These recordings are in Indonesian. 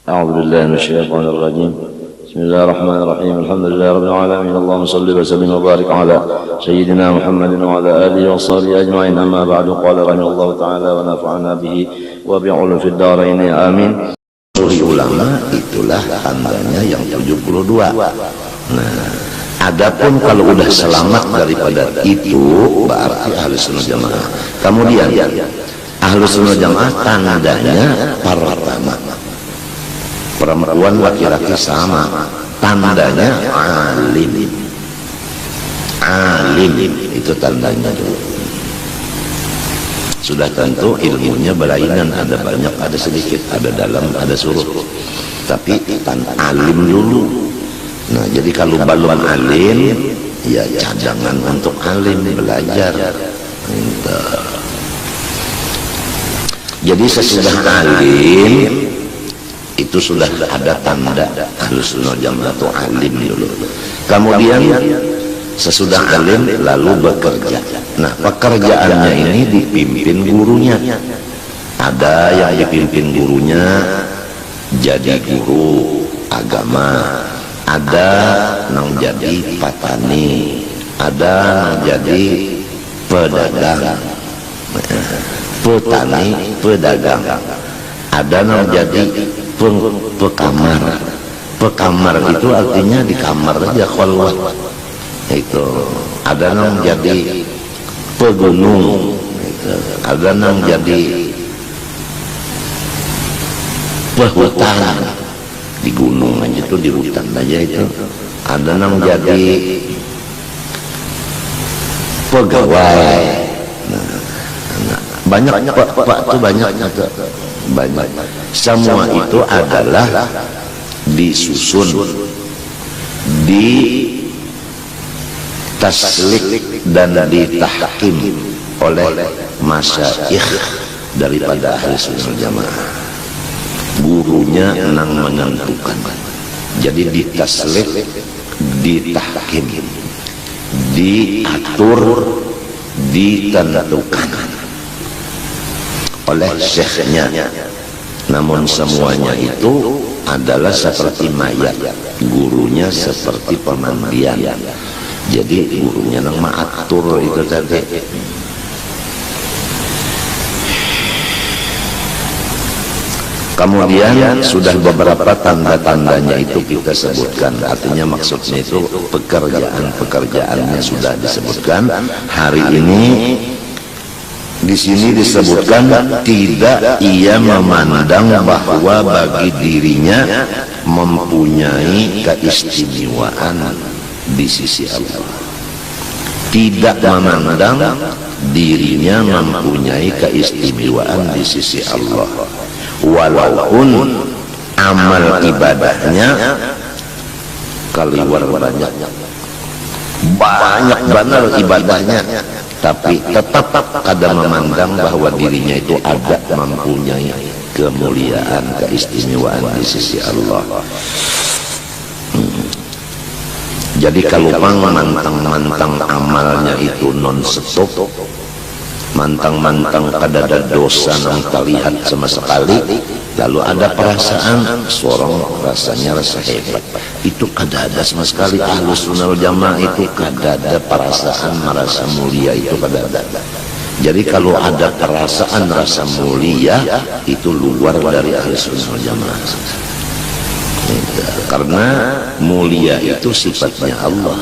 أعوذ بالله من الشيطان الرجيم. بسم الله الرحمن الرحيم. الحمد لله رب العالمين. اللهم صل وسلم وبارك على سيدنا محمد وعلى آله وصحبه أجمعين. أما بعد، قال رحمه الله تعالى ونفعنا به وبعلوم في الدارين آمين. Ulama itulah tandanya yang 72. Nah, adapun kalau udah selamat daripada itu berarti ahli sunnah jamaah. Kemudian ahli sunnah jamaah tandanya pertama, perempuan laki-laki sama, tandanya alim. Alim itu tandanya dulu. Sudah tentu ilmunya berlainan, ada banyak, ada sedikit, ada dalam, ada suruh. Tapi alim dulu. Nah, jadi kalau belum alim, ya cadangan untuk alim, belajar. Jadi sesudah alim, itu sudah ada tanda ahlus sunnah jamaah itu alim dulu. Kemudian sesudah alim lalu bekerja. Nah, pekerjaannya ini dipimpin gurunya. Ada yang dipimpin gurunya jadi guru agama, ada yang jadi petani, ada yang jadi pedagang, petani, pedagang, ada yang jadi pekamar. Pekamar itu artinya di kamar aja khalwat. Itu ada yang jadi pegunung, itu ada yang jadi pehutan di gunung aja itu, di hutan aja itu, ada yang jadi pegawai. Nah, banyak pak tuh banyak. Semua itu adalah disusun, di taslik dan ditahkim oleh masyayikh daripada ahli sunnah jamaah. Gurunya yang menentukan. Jadi ditaslik, ditahkim, diatur, ditentukan oleh syekhnya. Namun semuanya itu adalah seperti mayat, gurunya seperti pemandian. Jadi gurunya yang mengatur itu tadi. Kemudian sudah beberapa tanda-tandanya itu kita sebutkan. Artinya maksudnya itu pekerjaannya sudah disebutkan. Hari ini di sini disebutkan tidak ia memandang bahwa bagi dirinya mempunyai keistimewaan di sisi Allah. Tidak memandang dirinya mempunyai keistimewaan di sisi Allah, walaupun amal ibadahnya kaliwar banyak benar ibadahnya, tapi tetap kada memandang bahwa dirinya itu ada mempunyai kemuliaan, keistimewaan di sisi Allah. Jadi kalau mantang-mantang amalnya itu non-stop, mantang-mantang kada ada dosa yang terlihat sama sekali, lalu ada perasaan seorang rasanya rasa hebat, itu kada ada sama sekali. Ahlus sunnah wal jamaah itu kada ada perasaan merasa mulia, itu kada ada. Jadi kalau ada perasaan rasa mulia, itu luar dari ahlus sunnah wal jamaah. Karena mulia itu sifatnya Allah,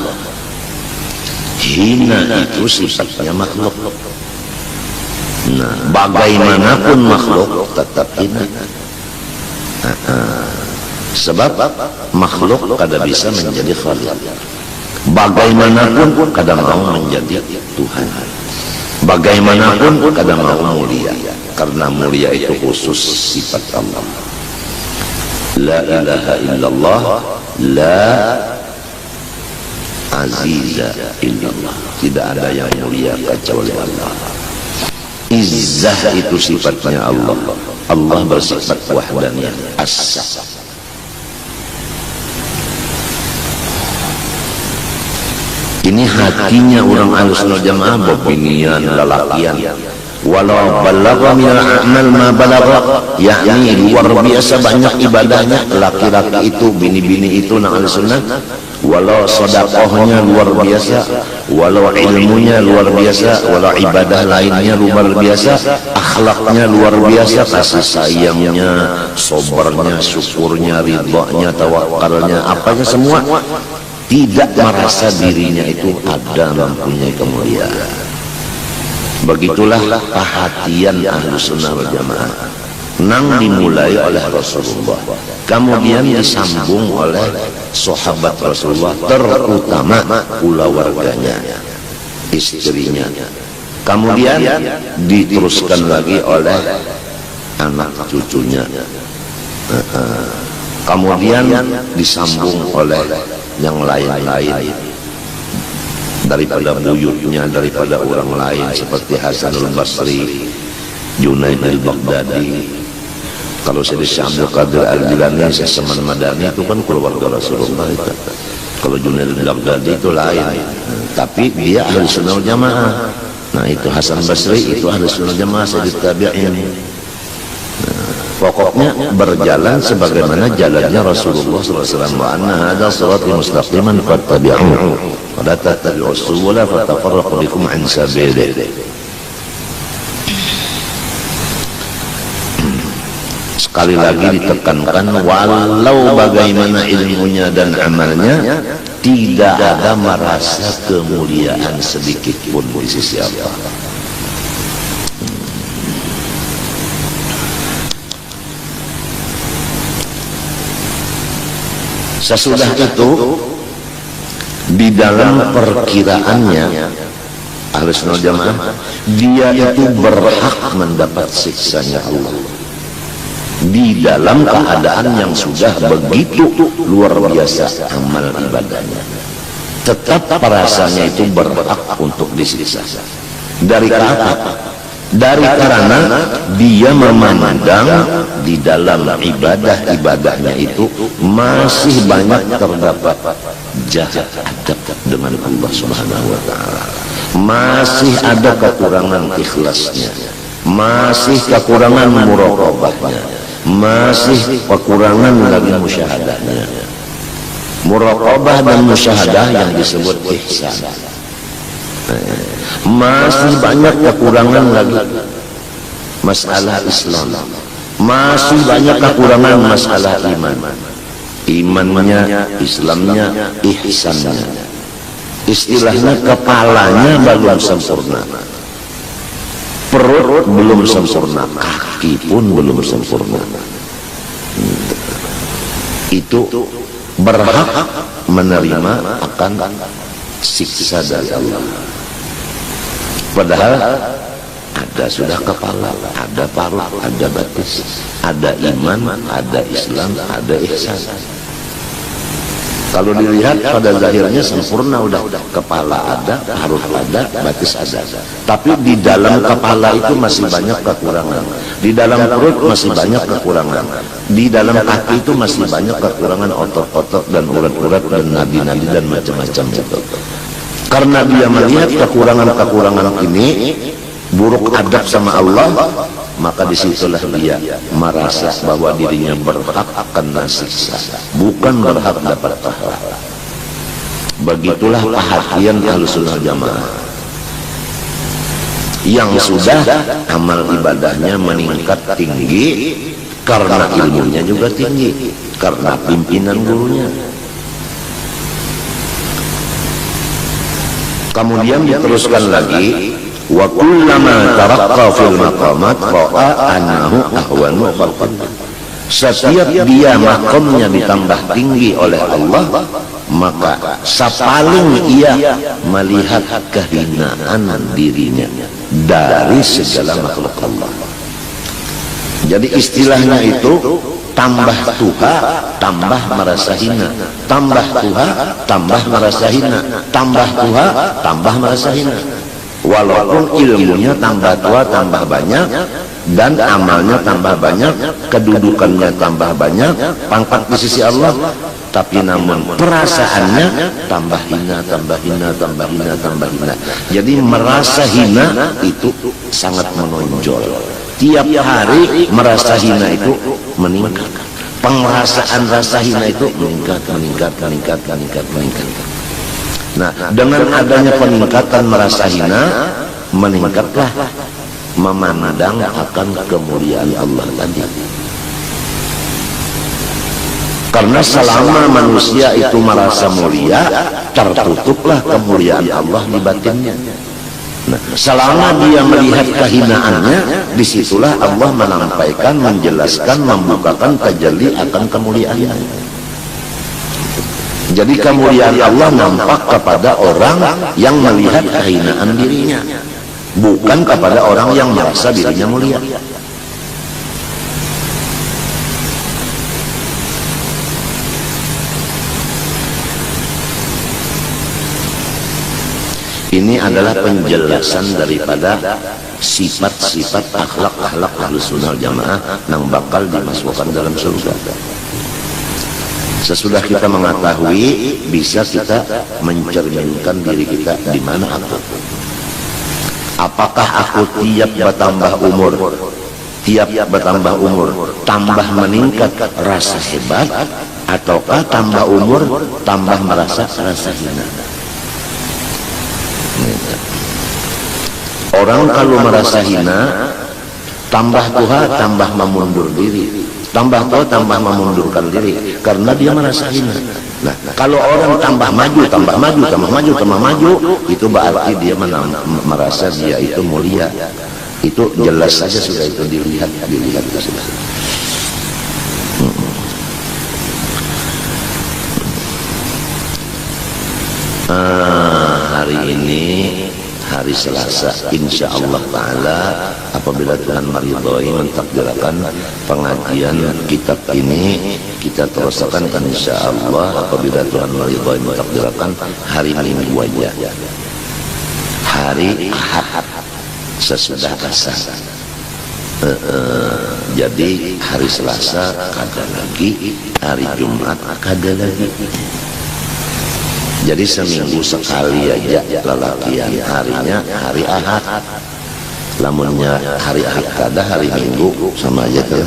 hina itu sifatnya makhluk. Nah, bagaimanapun makhluk tetap hina. Sebab makhluk kada bisa menjadi khaliq. Bagaimanapun kada mau menjadi Tuhan. Bagaimanapun kada mau mulia, karena mulia itu khusus sifat Allah. La ilaha illallah, la aziza illallah. Tidak ada yang mulia kecuali Allah. Izzah itu sifatnya Allah. Allah bersifat wahdaniyah as. Ini hatinya orang ahlus sunnah jamaah, bobinian, lalakian. walau balagha minal a'mal ma balagha, yakni luar biasa banyak ibadahnya laki-laki itu, bini-bini itu nang sunnah, walau sedekahnya luar biasa, walau ilmunya luar biasa, walau ibadah lainnya luar biasa, akhlaknya luar biasa, kasih sayangnya, sabarnya, syukurnya, ridhanya, tawakalnya, apanya semua, tidak merasa dirinya itu ada mempunyai kemuliaan. Begitulah perhatian Ahlus Sunnah wal Jamaah, nang dimulai oleh Rasulullah, kemudian disambung oleh sahabat Rasulullah, terutama keluarganya, istrinya, kemudian diteruskan lagi oleh anak cucunya, kemudian disambung oleh yang lain-lain daripada buyutnya, daripada orang lain seperti Hasanul Basri, Junaid al-Baghdadi. Kalau Syekh Abdul Qadir al-Jilani, Syekh Saman Madani itu kan keluarga Rasulullah itu. Kalau Junaid al-Baghdadi itu lain, tapi dia ahli sunnah jamaah. Nah itu Hasan Basri itu ahli sunnah jamaah, Sayyid Tabi'in. Pokoknya berjalan sebagaimana jalannya Rasulullah SAW. Wa anna hadza sirati mustaqiman fattabi'uhu wa la tattabi'us subula fatafarraqu bikum an sabilihi. Sekali lagi ditekankan, walau bagaimana ilmunya dan amalnya, tidak ada merasa kemuliaan sedikit pun di sisi Allah. Sesudah itu, di dalam perkiraannya Ahlus Sunnah Jamaah, dia itu berhak mendapat siksanya Allah di dalam keadaan yang sudah begitu luar biasa amal ibadahnya. Tetap rasanya itu berhak untuk disiksa. Dari apa? Dari karena dia memandang di dalam ibadah-ibadahnya itu masih banyak terdapat jahat adab dengan Allah Subhanahu wa Ta'ala, masih ada kekurangan ikhlasnya, masih kekurangan muraqabahnya, masih kekurangan lagi musyahadahnya. Muraqabah dan musyahadah yang disebut ihsan, masih banyak kekurangan lagi masalah Islam, masih banyak kekurangan masalah iman, imannya, Islamnya, ihsannya. Istilahnya kepalanya belum sempurna, perut belum sempurna, kaki pun belum sempurna. Itu berhak menerima akan siksa dari Allah. Padahal ada sudah kepala, ada paruh, ada batis, ada iman, ada Islam, ada ihsan. Kalau dilihat pada zahirnya sempurna, udah kepala ada, paruh ada, batis ada. Tapi di dalam kepala itu masih banyak kekurangan, di dalam perut masih banyak kekurangan, di dalam kaki itu masih banyak kekurangan, otot-otot dan urat-urat dan nadi-nadi dan macam-macam itu. Karena dia melihat kekurangan-kekurangan ini, buruk adab sama Allah, maka disitulah dia merasa bahwa dirinya berhak akan siksa, bukan berhak dapat pahala. Begitulah perhatian Ahlussunnah Jamaah yang sudah amal ibadahnya meningkat tinggi, karena ilmunya juga tinggi, karena pimpinan gurunya. Kemudian diteruskan lagi, wa kullama taraqqa fil maqamat ra'a annahu ahwanu khalqillah. Setiap dia makamnya ditambah tinggi oleh Allah, maka sapaling ia melihat kehinaan dirinya dari segala makhluk Allah. Jadi istilahnya itu tambah tuha, tambah merasa hina, tambah tuha, tambah merasa hina, tambah tuha, tambah merasa hina. Walaupun ilmunya tambah tua, tambah banyak, dan amalnya tambah banyak, kedudukannya tambah banyak, pangkat di sisi Allah, tapi namun perasaannya tambah hina, tambah hina, tambah hina, tambah hina. Jadi merasa hina itu sangat menonjol. Tiap hari merasa hina itu meningkat. Pengerasaan rasa hina itu meningkat. Nah, dengan adanya peningkatan merasa hina, meningkatlah memandang akan kemuliaan Allah tadi. Karena selama manusia itu merasa mulia, tertutuplah kemuliaan Allah di batinnya. Nah, selama dia melihat kehinaannya, disitulah Allah menampaikan, menjelaskan, membukakan tajalli akan kemuliaannya. Jadi kemuliaan Allah nampak kepada orang yang melihat kehinaan dirinya, bukan kepada orang yang merasa dirinya mulia. Ini adalah penjelasan daripada sifat-sifat akhlak-akhlak Ahlussunnah wal Jamaah yang bakal dimasukkan dalam surga. Sesudah kita mengetahui, bisa kita mencerminkan diri kita di mana aku. Apakah aku tiap bertambah umur, tambah meningkat rasa hebat, ataukah tambah umur, tambah merasa rasa hina? Orang kalau merasa hina, tambah tua, tambah memundur diri. Tambah tua, tambah memundurkan diri. Karena dia merasa hina. Nah, kalau orang tambah maju, itu berarti dia merasa dia itu mulia. Itu jelas saja sudah itu dilihat sudah. Hari ini hari Selasa, insya Allah Ta'ala, apabila Tuhan meridhoi mentakdirkan pengajian kitab ini kita teruskan, insya Allah apabila Tuhan meridhoi mentakdirkan hari Minggu aja, hari Ahad sesudah asar. Jadi hari Selasa kada lagi, hari Jumat kada lagi. Jadi seminggu sekali aja lelakian harinya hari Ahad. Lamunnya hari Ahad kada, hari Minggu sama aja tuh.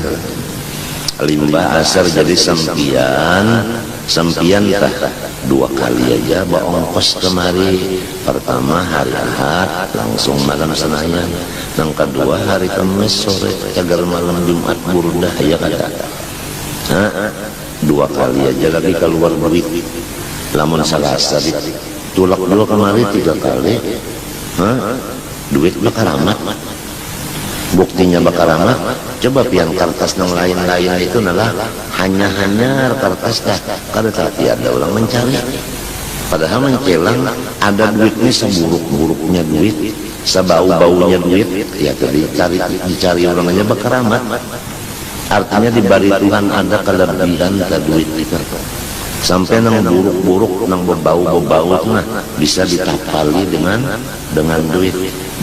Limbah asar jadi sempian tah 2 kali aja ongkos kemari. Pertama hari Ahad langsung malam Senayan, yang kedua hari Kamis sore cagar malam Jumat burdah ya kada. 2 kali aja lagi keluar duit. Lamun Selasa ditulak dulu kemari 3 kali, duit bakal amat. Buktinya bakal amat. Coba pian kertas yang lain-lain itu nalah hanya kertas dah. Kada tiada orang mencari. Padahal mencelang ada duitnya seburuk-buruknya duit, sebau-baunya duit, ya tadi dicari orang aja bakal amat. Artinya diberi Tuhan ada kelebihan ke duit kita. Sampai nang buruk-buruk, nang berbau-berbau itu bisa ditapali dengan duit.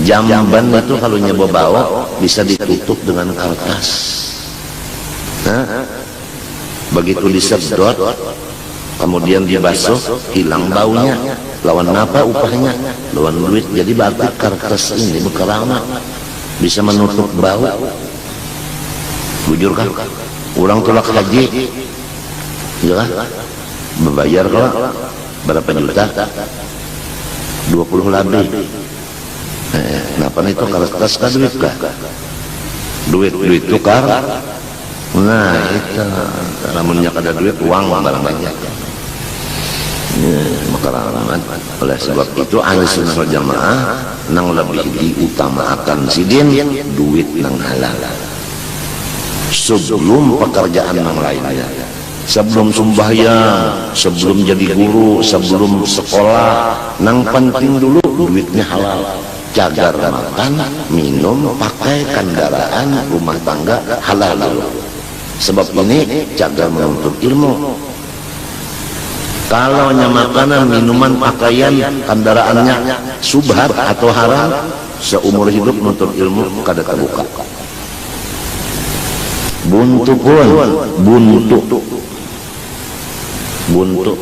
Jamban itu kalau berbau bisa ditutup dengan kertas. Begitu disedot, kemudian dibasuh, hilang baunya. Lawan apa upahnya? Lawan duit. Jadi berarti kertas ini berkeramat, bisa menutup bau. Bujur kan? Orang tolak haji, ya kan? Membayar kok berapa juta? 20 lebih. Kenapa itu kertas kan duit kah? Duit tukar. Nah itu, namunnya kada duit uang barang banyak. Makarangan. Oleh sebab itu Ahlussunnah wal Jamaah nang lebih diutamakan sidin duit nang halal sebelum pekerjaan yang lainnya. Sebelum sembahyang, sebelum jadi guru, sebelum sekolah, nang penting dulu duitnya halal. Cagar makan, minum, pakai kendaraan, rumah tangga halal dulu. Sebab ini cagar menuntut ilmu. Kalau makanan, minuman, pakaian, kendaraannya subhat atau haram, seumur hidup menuntut ilmu kada terbuka. Buntu. buntu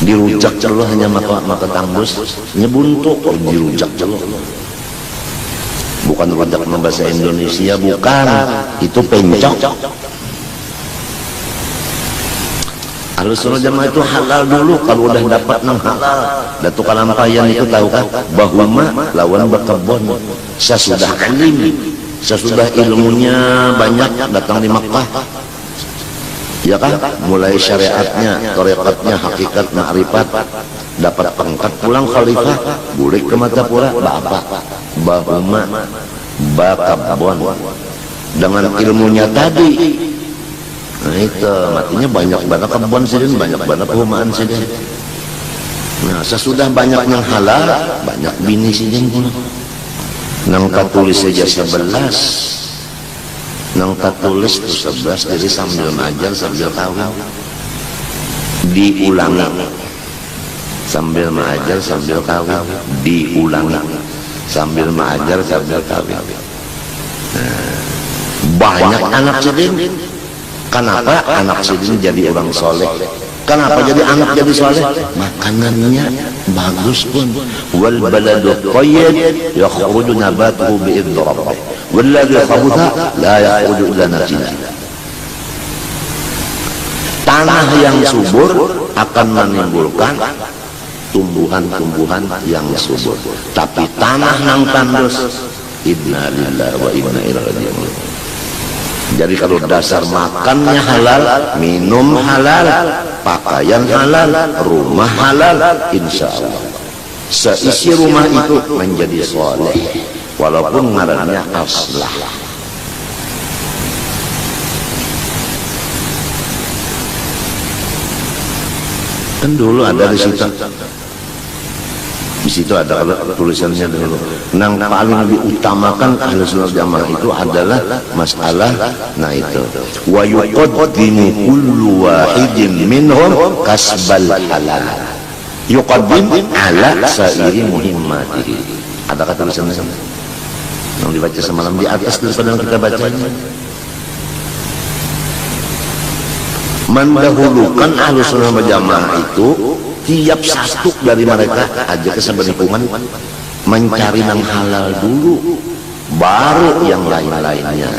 dirujak celuh hanya maka tanggus nyebuntu dirujak celuh. Bukan rujak bahasa Indonesia, bukan, itu pencok. Ahlussunnah Jamaah itu halal dulu. Kalau udah dapat nang halal, Datuk Kalampayan itu tahu kan, bahwa lawan berkebun sesudah alim, sesudah ilmunya banyak datang di Makkah, ya kan, mulai syariatnya, tarekatnya, hakikat, ma'rifat, dapat pangkat, pulang khalifah, bulik ke Matapura, bapak bahuma bakabon dengan ilmunya tadi. Nah itu matinya banyak banget kebun sidin, banyak banget perumahan sidin. Nah sesudah banyak yang halal, banyak bini sidin pula. Nang tulis saja 11, nang tulis 11, jadi sambil ngajar sambil kawin diulangi, sambil mengajar sambil kawin diulangi, sambil mengajar sambil kawin. Nah, banyak anak sidin. Kenapa anak sidin jadi orang soleh? Kenapa jadi anak jadi soleh? Makanannya bagus pun. Wal baladu thayyib yakhruju nabatuhu bi'idzni rabbih. Walladzi khabutha la yakhruju illa nakida. Tanah yang subur akan menimbulkan tumbuhan-tumbuhan yang subur. Tapi tanah yang tandus, inna lillahi wa inna ilaihi raji'un. Jadi kalau dasar makannya halal, minum halal, pakaian halal, rumah halal, insya Allah seisi rumah itu menjadi soleh, walaupun ngarannya aslah. Kan dulu ada di situ ada tulisannya dulu. Yang paling diutamakan Ahlussunnah Jamaah itu adalah masalah, nah itu wa yuqaddimu kullu wahidin minhum kasbal halal yuqaddim ala sairi muhimmatihi. Ada kata tulisannya yang dibaca semalam di atas daripada yang kita baca. Mendahulukan Ahlussunnah Jamaah itu tiap satu dari mereka aja kesebenarnya mencari yang halal dulu, baru yang lain-lainnya.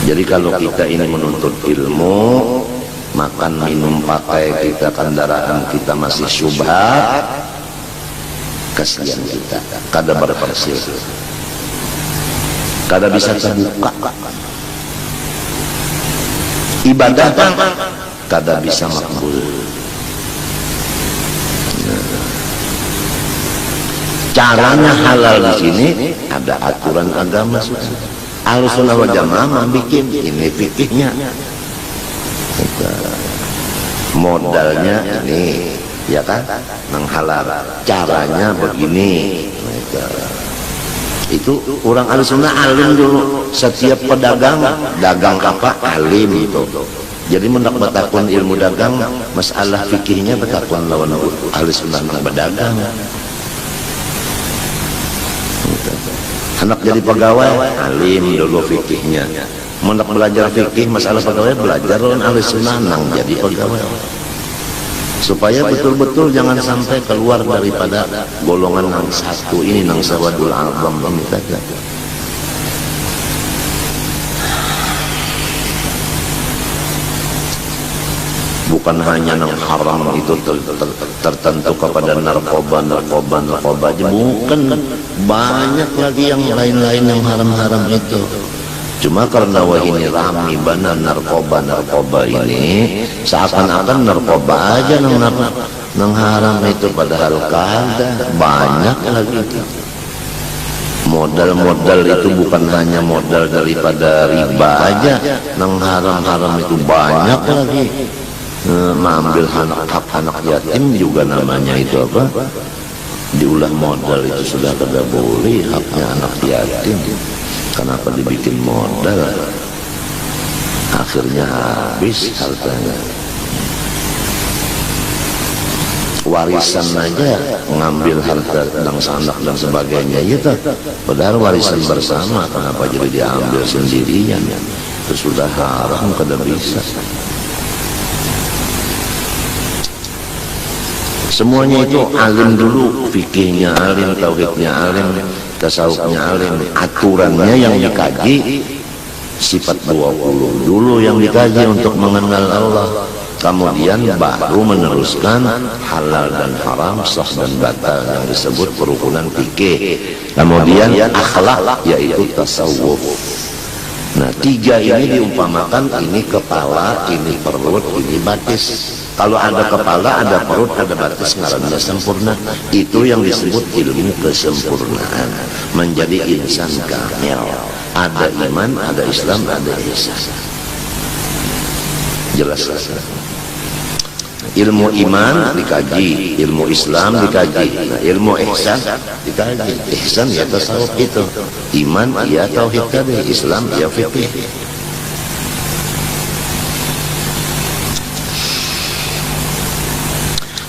Jadi kalau kita ini menuntut ilmu, makan, minum, pakai kita, kendaraan kita masih syubhat, kasihan kita, kada berpersil, kada bisa terbuka. Ibadah kada bisa makbul. Caranya halal di sini ada aturan agama. Ahlussunnah wal Jamaah bikin ini fikihnya. Modalnya ini, ya kan, nang halal. Caranya begini. Itu orang Ahlussunnah alim dulu. Setiap pedagang, dagang apa alim itu. Jadi mendak betakun ilmu dagang, masalah fikihnya betakun lawan Ahlussunnah nang berdagang. Anak jadi pegawai, alim dulu fikihnya. Mendak belajar fikih masalah pegawai, belajar lawan Ahlussunnah nang jadi pegawai. Supaya betul-betul jangan sampai keluar daripada golongan yang satu ini, nang sawadul azam ini saja. Bukan hanya yang haram itu tertentu kepada narkoba aja, bukan, banyak lagi yang lain-lain yang haram-haram itu. Cuma karena wah ini rame benar narkoba ini, seakan-akan narkoba aja nang haram itu, padahal kada, banyak lagi itu. Modal-modal itu bukan hanya modal daripada riba aja, nang haram-haram itu banyak lagi. Mengambil hak anak yatim juga namanya itu apa, diulah modal, itu sudah kada boleh haknya anak yatim. Kenapa dibikin modal, akhirnya habis hartanya. Warisan aja ngambil harta dan anak dan sebagainya itu, padahal warisan bersama, kenapa jadi diambil sendirian? sesudah haram kada bisa. Semuanya itu alim dulu, fikihnya alim, tauhidnya alim, tasawufnya alim, aturannya yang dikaji, sifat 20 dulu yang dikaji untuk mengenal Allah. Kemudian baru meneruskan halal dan haram, sah dan batal yang disebut kerukunan fikih. Kemudian akhlak, yaitu tasawuf. Nah, 3 ini diumpamakan, ini kepala, ini perut, ini batis. Kalau ada kepala, ada perut, ada batis, ngarannya sempurna. Itu yang disebut ilmu kesempurnaan, menjadi insan kamil. Ada iman, ada Islam, ada ihsan. Jelas. Ilmu iman dikaji, ilmu Islam dikaji, nah, ilmu ihsan dikaji. Ihsan ya tasawuf itu, iman ya tauhid tadi, Islam ya fikih.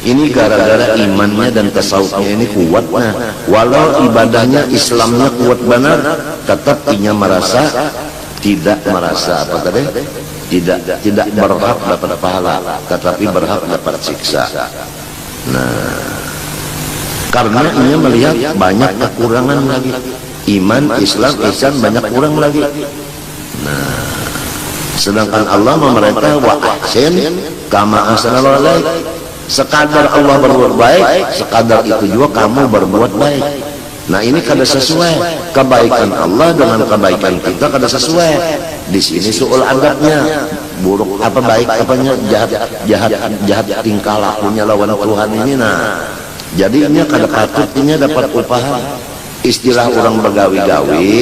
Ini gara-gara imannya dan tasawufnya ini kuat. Nah, walau ibadahnya Islamnya kuat benar, tetap inya merasa tidak merasa apa tadi? Tidak berhak dapat pahala, tetapi berhak dapat siksa. Nah, karena ia melihat banyak kekurangan lagi. Iman, Islam, ihsan banyak kurang lagi. Nah, sedangkan Allah memerintah wa ahsin kama ahsanallahu ilaik. Sekadar Allah berbuat baik, sekadar itu juga kamu berbuat baik. Nah, ini kada sesuai. Kebaikan Allah dengan kebaikan kita kada sesuai. Di sini soal adabnya, buruk apa baik apanya, jahat tingkah lakunya lawan Tuhan ini. Nah, jadinya kada patut ini dapat upahan. Istilah orang bergawi-gawi,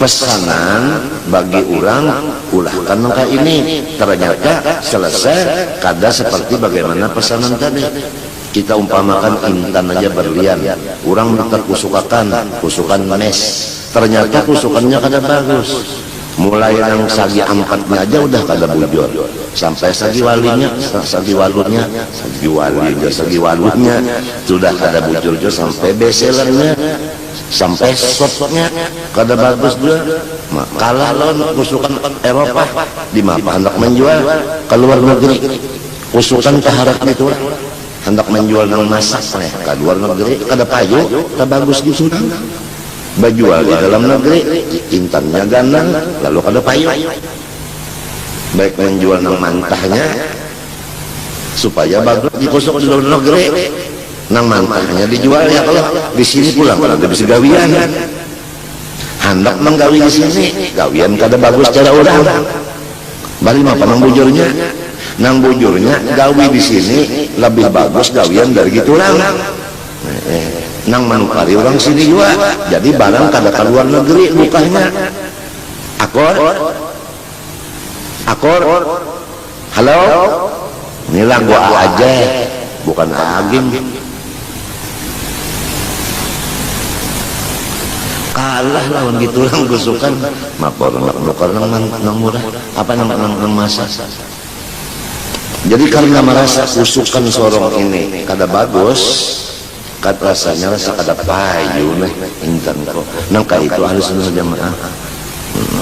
pesanan bagi orang ulahkan nangka ini. Ternyata selesai kada seperti bagaimana pesanan tadi. Kita umpamakan intan aja berlian, orang minta kusukan mes, ternyata kusukannya kada bagus. Mulai yang sagi 4-nya aja udah kada bujur, sampai sagi walunya sudah kada bujur, sampai beselannya, sampai sotnya kada bagus juga. Kalah lawan kusukan Eropa di mana hendak menjual ke luar negeri. Kusukan keharap itu hendak menjual nang masak ke luar negeri, kada payu, kada bagus gitu. Bajual di dalam negeri, intannya gandang, lalu kada payu. Baik menjual nang mantahnya supaya bagus dikusuk di luar negeri, nang mantahnya dijual ya. Kalau di sini pulang kada bisa gawian. Hendak menggawi di sini, gawian kada bagus cara orang. Bari apa nang bujurnya? Nang bujurnya gawi di sini lebih bagus gawian dari gitu orang. Nang manukari orang sini juga, jadi barang kada keluar negeri bukanya. Akor, halo, ini lagu aja, bukan agim. Kalah lawan gitu orang gusukan, mapor nang murah, apa nang masak. Jadi karena merasa kusukan sorong ini kada bagus, kat rasanya rasa kada payu nih intan kok. Nangka itu ahli sunnah jamaah.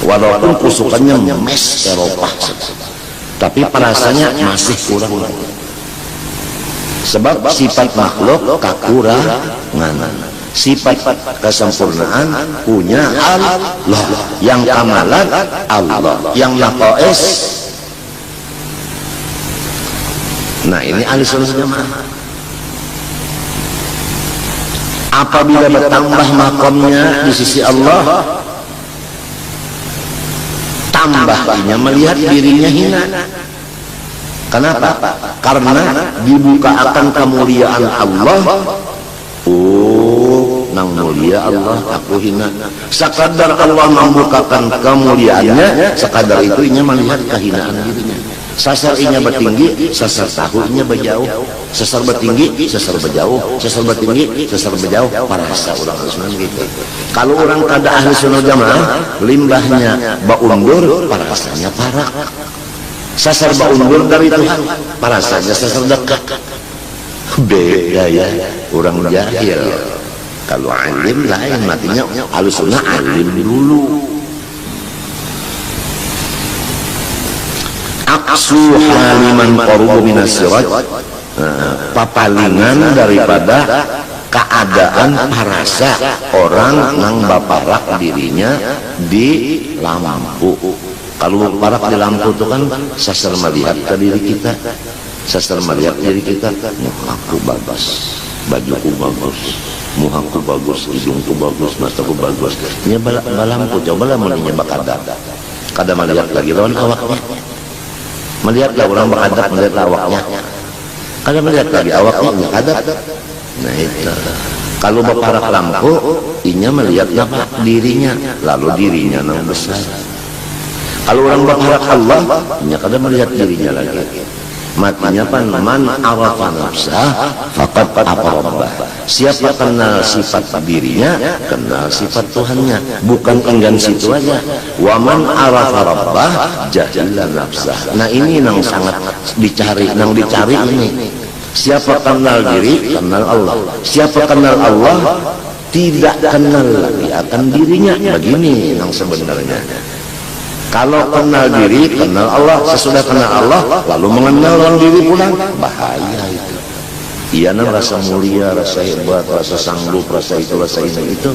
Walaupun kusukannya mes Eropa, tapi perasanya masih kurang. Sebab sifat makhluk kakurangan, sifat kesempurnaan punya Allah, yang kamalan Allah, yang naqais. Nah, ini ahli sunnah jamaah. Apabila bertambah makamnya di sisi Allah, tambahnya melihat dirinya hina. Kenapa? Karena dibuka akan kemuliaan Allah. Oh, nang mulia Allah, aku hina. Sekadar Allah membukakan kemuliaannya, sekadar itu inya melihat kehinaan dirinya. Sasar inya bertinggi, sasar tahu inya berjauh. Sasar bertinggi, sasar berjauh. Sasar bertinggi, sasar berjauh. Parasa orang ahli sunnah gitu. Kalau orang kada ahli sunnah jamaah, limbahnya baundur, parasanya parak. Sasar baundur dari Tuhan, parasanya sasar dekat. Beda ya, orang jahil. Kalau alim lain, matinya ahli sunnah alim dulu. aksu haliman qarubu minas siraj, papalingan daripada keadaan parasa orang nang baparak dirinya di lampu. Kalau baparak di lampu itu kan sasar melihat ke diri kita, sasar melihat diri kita, aku bagus, bajuku bagus, muhaku bagus, hidungku bagus, mataku bagus. Nya balampu coba lah melinya bakadap. Kada melihat lagi lawan awaknya. Melihatlah orang bakadap, melihat awaknya. Kada melihat lagi awaknya kadap. Nah itu. Kalau baparak lampu, inya melihat apa? Dirinya, lalu dirinya nang besar. Kalau orang baparak Allah, inya kada melihat dirinya lagi. Matinya pan man arafa nafsah faqad rabbah. Siapa kenal sifat dirinya, kenal sifat Tuhannya. Bukan enggan situ aja. Wa man arafa rabbah jahila nafsah. Nah ini yang sangat dicari, yang dicari ini. Siapa kenal diri, kenal Allah. Siapa kenal Allah, tidak kenal lagi akan dirinya. Begini yang sebenarnya. Kalau kenal diri, kenal Allah. Sesudah kenal Allah, lalu mengenal orang diri pula, bahaya itu. Ia rasa mulia, rasa hebat, rasa sanggup, rasa itu, rasa ini itu.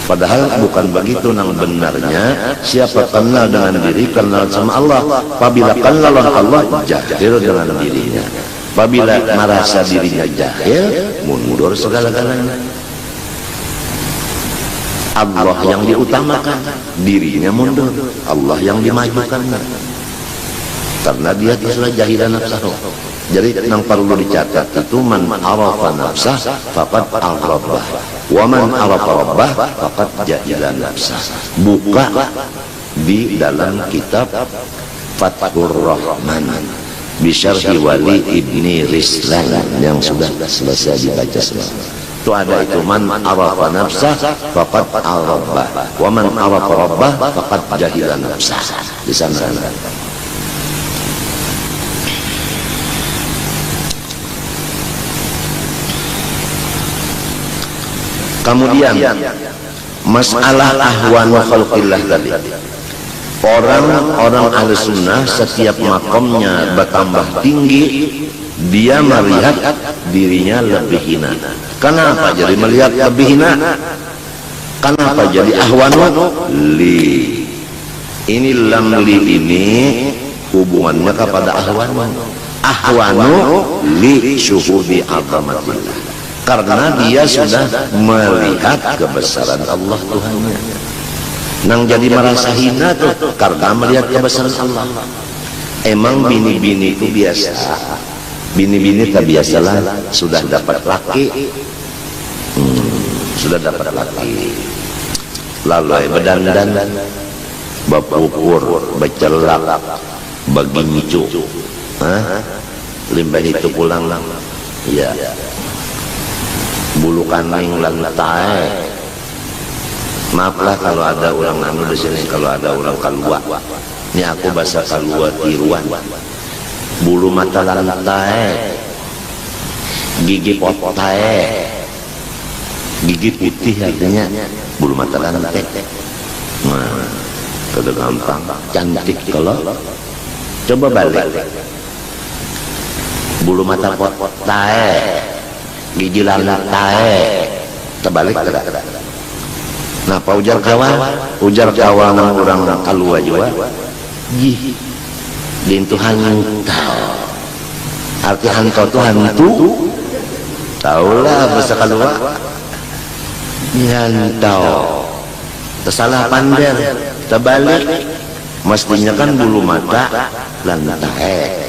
Padahal bukan begitu nang benarnya. Siapa kenal dengan diri, kenal sama Allah. Apabila kenal Allah, jahil dengan dirinya. Apabila merasa dirinya jahil, mundur segala-galanya. Allah yang diutamakan, dirinya mundur. Allah yang dimajukan. Karena dia sudah jahilan nafsahu. Jadi yang perlu dicatat itu man arafa nafsah faqad al-rabbah. Wa man arafa rabbah faqad jahilan nafsah. Buka di dalam kitab Fathur Rahman Bisyarhi Wali Ibni Rislan yang sudah selesai dibaca semua. Itu ada itu man arafa nafsah faqad al-rabbah wa man arafa rabbah faqad jahila nafsah. Di sana. Kemudian masalah ahwanu khalqillah tadi. Orang-orang ahli sunnah setiap makomnya bertambah tinggi, dia melihat dirinya lebih hina. Kenapa jadi melihat lebih hina? Kenapa jadi ahwanu li? Ini lam li ini hubungannya kepada ahwanu. Ahwanu li syuhudi azamatillah. Karena dia sudah melihat kebesaran Allah Tuhannya. Nang jadi merasa hina tuh karena melihat kebesaran Allah. Emang bini-bini itu biasa. Bini-bini tak biasalah sudah dapat laki. Sudah dapat laki. Lalu berdandan, bapukur, becelak, bagi micu. Limbah itu pulang. Ya. Bulu kaning lantai. Maaflah kalau ada orang anu di sini, kalau ada orang kalua. Ini aku bahasa kalua tiruan. Bulu mata lantai, gigi potai, gigi putih artinya bulu mata lantai. Nah, kada gampang, cantik kalau. Coba balik. Bulu mata potai, gigi lantai, terbalik tidak. Nah, pak ujar kawan orang kalua juga. Gih, dintu hantau. Arti hantau itu hantu. Taulah bahasa kalua. Hantau. Tersalah pander, terbalik. Mestinya kan bulu mata lantai,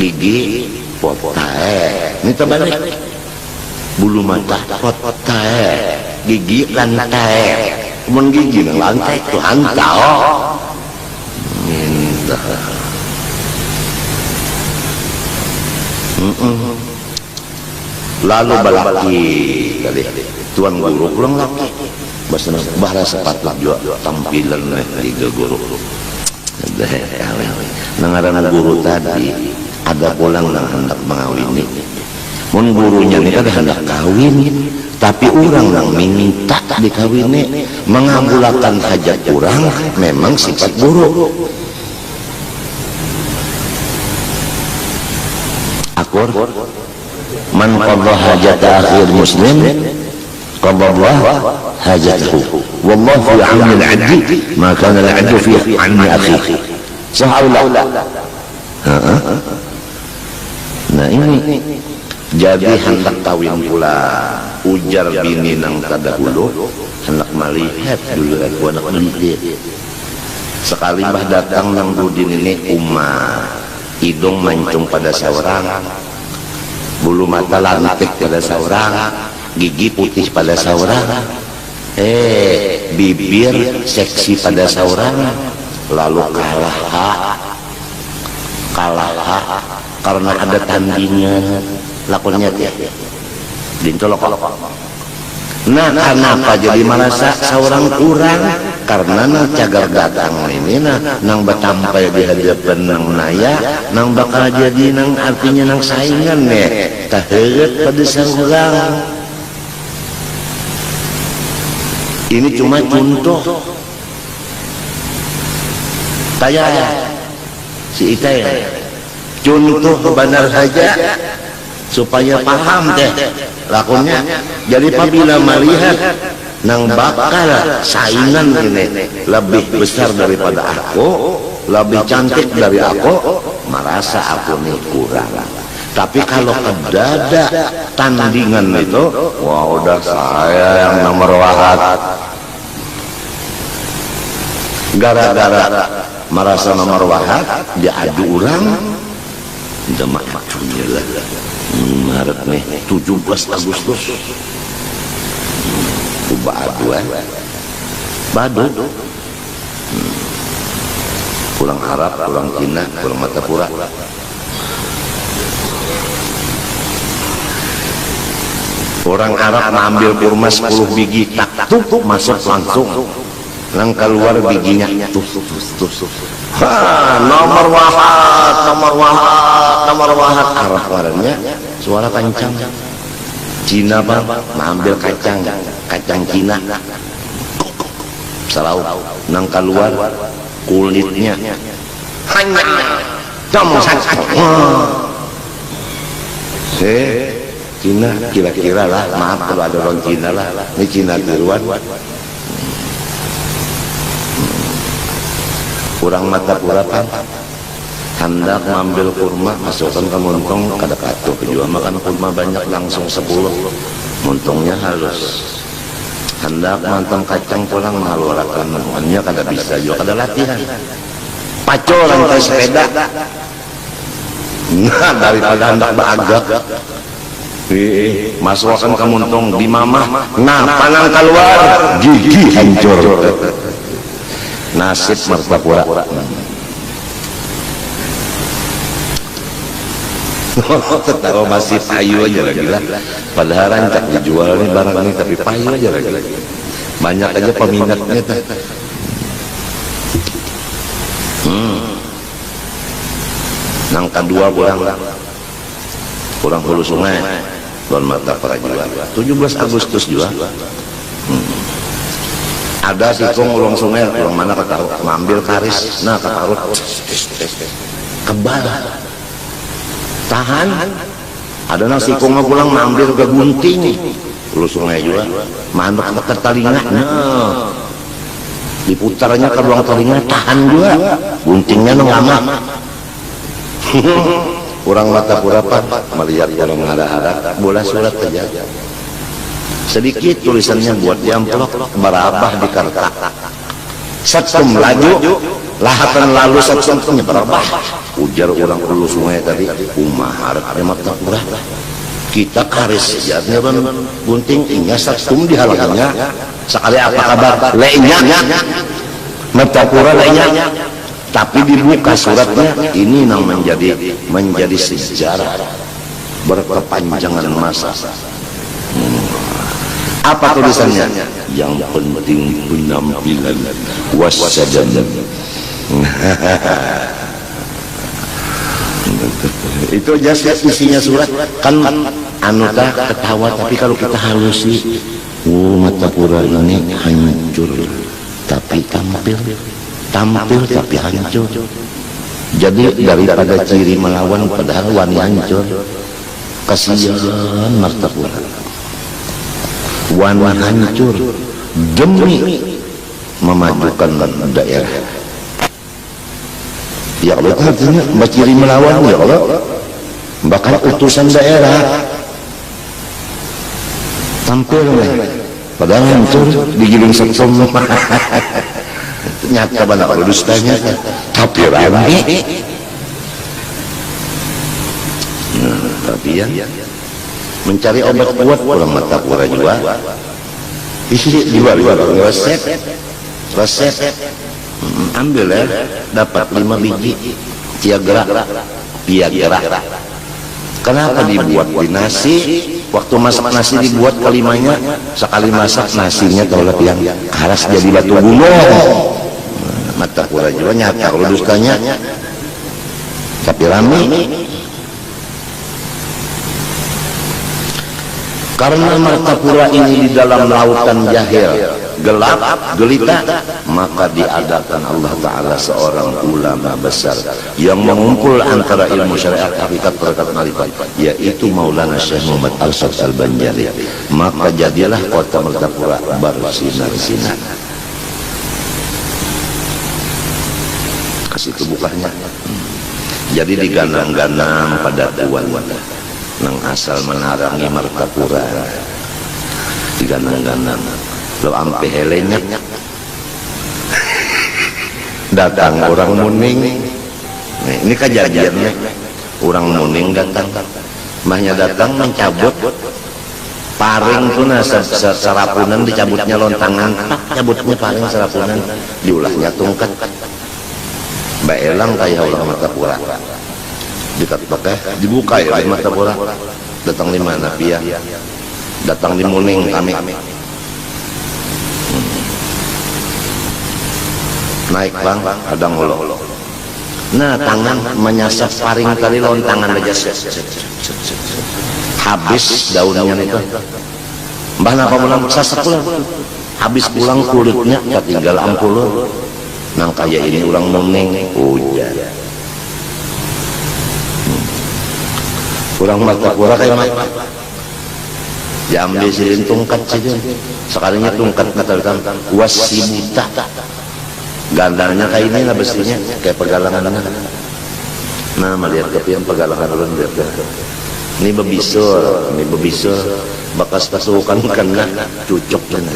gigi potai. Ini terbalik. Bulu mata potai, gigi lantai. Kemudian gigi nang lantai itu hantau. Minta. Lalu balaki tadi tuan guru pulang laki. Bahasa patlah juga tampilan tiga guru. Nangaran guru tadi ada pulang nang hendak mengawini. Mun gurunya ini kan hendak kawin, tapi orang yang minta dikawini mengabulkan hajat orang memang sifat buruk. akur man qadha hajata akhir muslim qadallahu hajatahu wallahu fi 'auni al-'abdi ma kana al-'abdu fi 'auni akhihi. Sahaula. Nah ini jadi hendak kawin pula ujar bini nang tadahulu hendak melihat dulu aku anak mendidik. Sekali mbah datang nang budin ini hidung mancung pada seorang, bulu mata lantik pada seorang, gigi putih pada seorang, bibir seksi pada seorang, lalu kalah karena ada tandingan lakonnya dia dincolok. Nah kenapa jadi merasa seorang kurang? Karena nang cagar datang ini nang batampai di hadapan nang naya nang bakal jadi nang artinya nang saingan taheut pada seorang. Ini cuma contoh taya si Itay contoh benar saja supaya paham teh lakonnya. Jadi apabila melihat nang bakal saingan ini lebih besar daripada aku, lebih cantik dari aku, merasa aku nih kurang. Tapi kalau kedada tandingan itu, wah udah saya yang nomor wahat. Gara-gara merasa nomor wahat, dia adu orang, udah macunya lah. Maret nih 17 Agustus Badu pulang Arab, pulang Cina, pulang Matapura. Orang Arab mengambil kurma 10 biji, tak tutup masuk langsung nang keluar bijinya nomor wahat Arab warnanya suara kencang. Cina bang mengambil kacang Cina salau nang keluar kulitnya hanya cuma satu. Cina kira-kira lah, maaf kalau ada orang Cina lah, ini Cina duluan. Kurang Matapura kan hendak mengambil kurma, masukkan ke montong, kada patuh jual makan kurma banyak langsung 10, montongnya halus. Hendak mantong kacang pulang ngalurakan menuannya kada bisa juga, kada latihan. Pacol lantai sepeda. Nah daripada hendak beragak, masukkan ke montong di mamah, nah panang keluar, gigi hancur. Nasib Martapura. Tahu masih payu aja lagi lah. Padahal rancak dijual nih barang ini, tapi payu aja lagi. Banyak aja peminatnya. Nang kedua kurang hulu sungai, Don Martapura jual. 17 Agustus juga. Ada sikung ulung sungai, ulung mana ketahu, ngambil karis, nah keparut, kebal, tahan. Ada nang sikung pulang ngambil ke gunting, ulung sungai juga, mandek ke telinga, nah diputarnya ke ruang telinga, tahan juga, guntingnya nang lama. Kurang Matapura melihat kalau mengarah-arah, bola surat saja. Sedikit tulisannya buat di amplop, berabah di kertas. Setum laju, lahatan lalu setumnya berabah. Ujar orang Hulu Sungai tadi, harapnya Matapura. Kita karis sejarahnya kan gunting, ingat setum dihalangnya. Sekali apa kabar? Lainnya, Matapura lainnya. Tapi dibuka suratnya, ini yang menjadi sejarah berkepanjangan masa. Apa tulisannya? Yang penting penampilan wassadan. Itu aja isinya surat. Kan anuta ketawa, tapi kalau kita halusi, Matapura ini hancur, tapi tampil tapi hancur. Jadi daripada ciri melawan padahal wani hancur, kasihan Martapura. Wani hancur demi memajukan daerah. Ya Allah, artinya ciri melawan ya Allah, bakal utusan daerah tampil padahal hancur digiling seksem. Nyata banget kalau dustanya, tapi rame. Tapi ya mencari obat kuat orang Martapura juga. Isi juga resep. Ambil ya, dapat 5 biji Viagra. Kenapa dibuat di nasi? Waktu masak nasi dibuat kalimanya, sekali masak nasinya taulah yang keras jadi batu gunung. Martapura juga nyata kalau dustanya, tapi rame. Karena Martapura ini di dalam lautan jahil, gelap, gelita, maka diadakan Allah Ta'ala seorang ulama besar yang mengumpul antara ilmu syariat, hakikat, perkat, marifat, yaitu Maulana Syekh Muhammad Al-Sad Al-Banjari. Maka jadilah kota Martapura bersinar-sinar. Kasih kebukahnya. Jadi diganang-ganang pada tuan nang asal menarangi Martapura, diganang-ganang lo ampe helenya datang orang muning. Ini kejadiannya, orang muning datang, mahnya datang mencabut paring tuh serapunan, dicabutnya lontangan, cabutnya paring serapunan, diulahnya tungkat. Mbak Elang kayak orang Martapura pakai dibuka ya Martapura. Datang di mana Pia? Datang di muning kami. Naik bang, ada ngolo. Nah tangan menyasap paring tadi lontangan aja. Habis daunnya itu. Mbah napa pulang sasap pulang. Habis pulang kulitnya ketinggal ampul. Nang kaya ini orang muning. Hujan. Kurang Martapura kayak mah. Jambi silin tungkat saja. Sekalinya tungkat kata-kata wasibuta. Gandanya kayak ini lah bestinya, kayak pegalangan. Nah, melihat kepian pegalangan ulun lihat. Ini bebisur, bekas pasukan kena cucuk kena.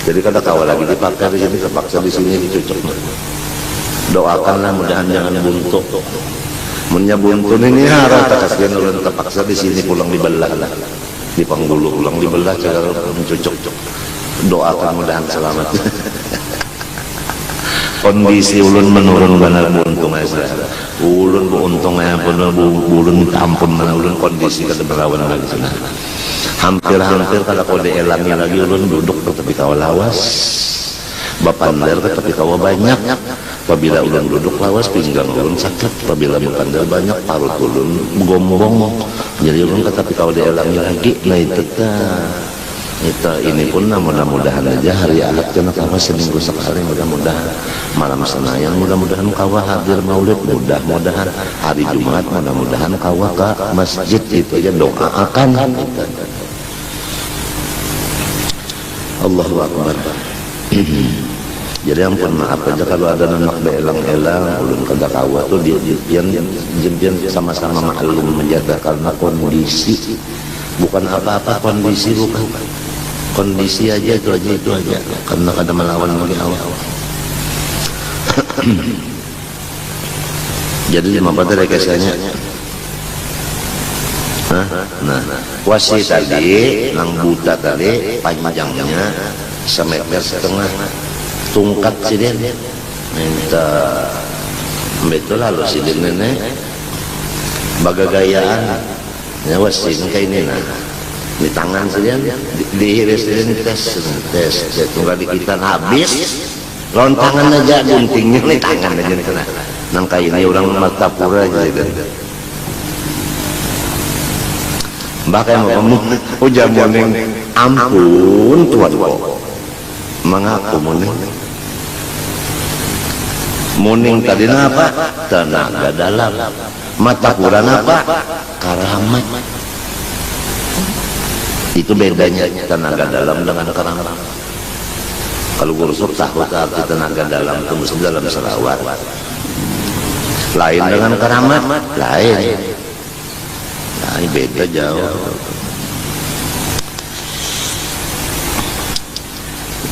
Jadi kada kawal lagi dipakai di sini, terpaksa di sini dicucuk. Doakanlah mudahan jangan buntu. Munnya buntu ini harap tak kasihan ulun terpaksa di sini pulang dibelah lah. Di Panggulu pulang dibelah cara mencucuk. Doakan mudahan selamat. Kondisi ulun menurun benar buntung aja. Ulun buntung aja pun ulun ampun mana ulun kondisi kada berawan lagi sana. Hampir kalau kau dielangi lagi ulun duduk tetapi kau lawas. Bapandar tetapi kau banyak. Apabila ulun duduk lawas pinggang ulun sakit. Apabila bapandar banyak parut ulun gombong. Jadi ulun tetapi kau dielangi lagi. Nah itu ini pun mudah-mudahan aja hari Ahad kena kawa seminggu sekali, mudah-mudahan malam senayan, mudah-mudahan kawa hadir maulid, mudah-mudahan hari Jumat, mudah-mudahan kawa ke masjid itu aja doakan. Allahu Akbar. Jadi ampun maaf aja kalau ada anak beelang-elang ulun kada kawa tuh dia sama-sama maklum menjaga karena kondisi bukan apa-apa, kondisi bukan kondisi aja itu aja karena kada melawan lagi awal. Jadi lima pada rekesanya. Nah, wasi tadi nang buta tadi panjangnya semeter setengah, tungkat siden minta betul lalu siden nenek bagagayaan nyawasin kayak ini nah di tangan siden dihiris siden tes tunggal dikitan habis lontangan aja guntingnya di tangan aja kena nang kayak ini orang Martapura aja bahkan kamu ujar muning ampun tuan mengaku muning Muning tadi apa? Tenaga dalam. Mata Quran apa? Karamat. Itu bedanya tenaga dalam dengan karamat. Kalau gurusuk tahu arti tenaga dalam itu mesti dalam selawat. Lain dengan karamat, lain. Nah, beda jauh.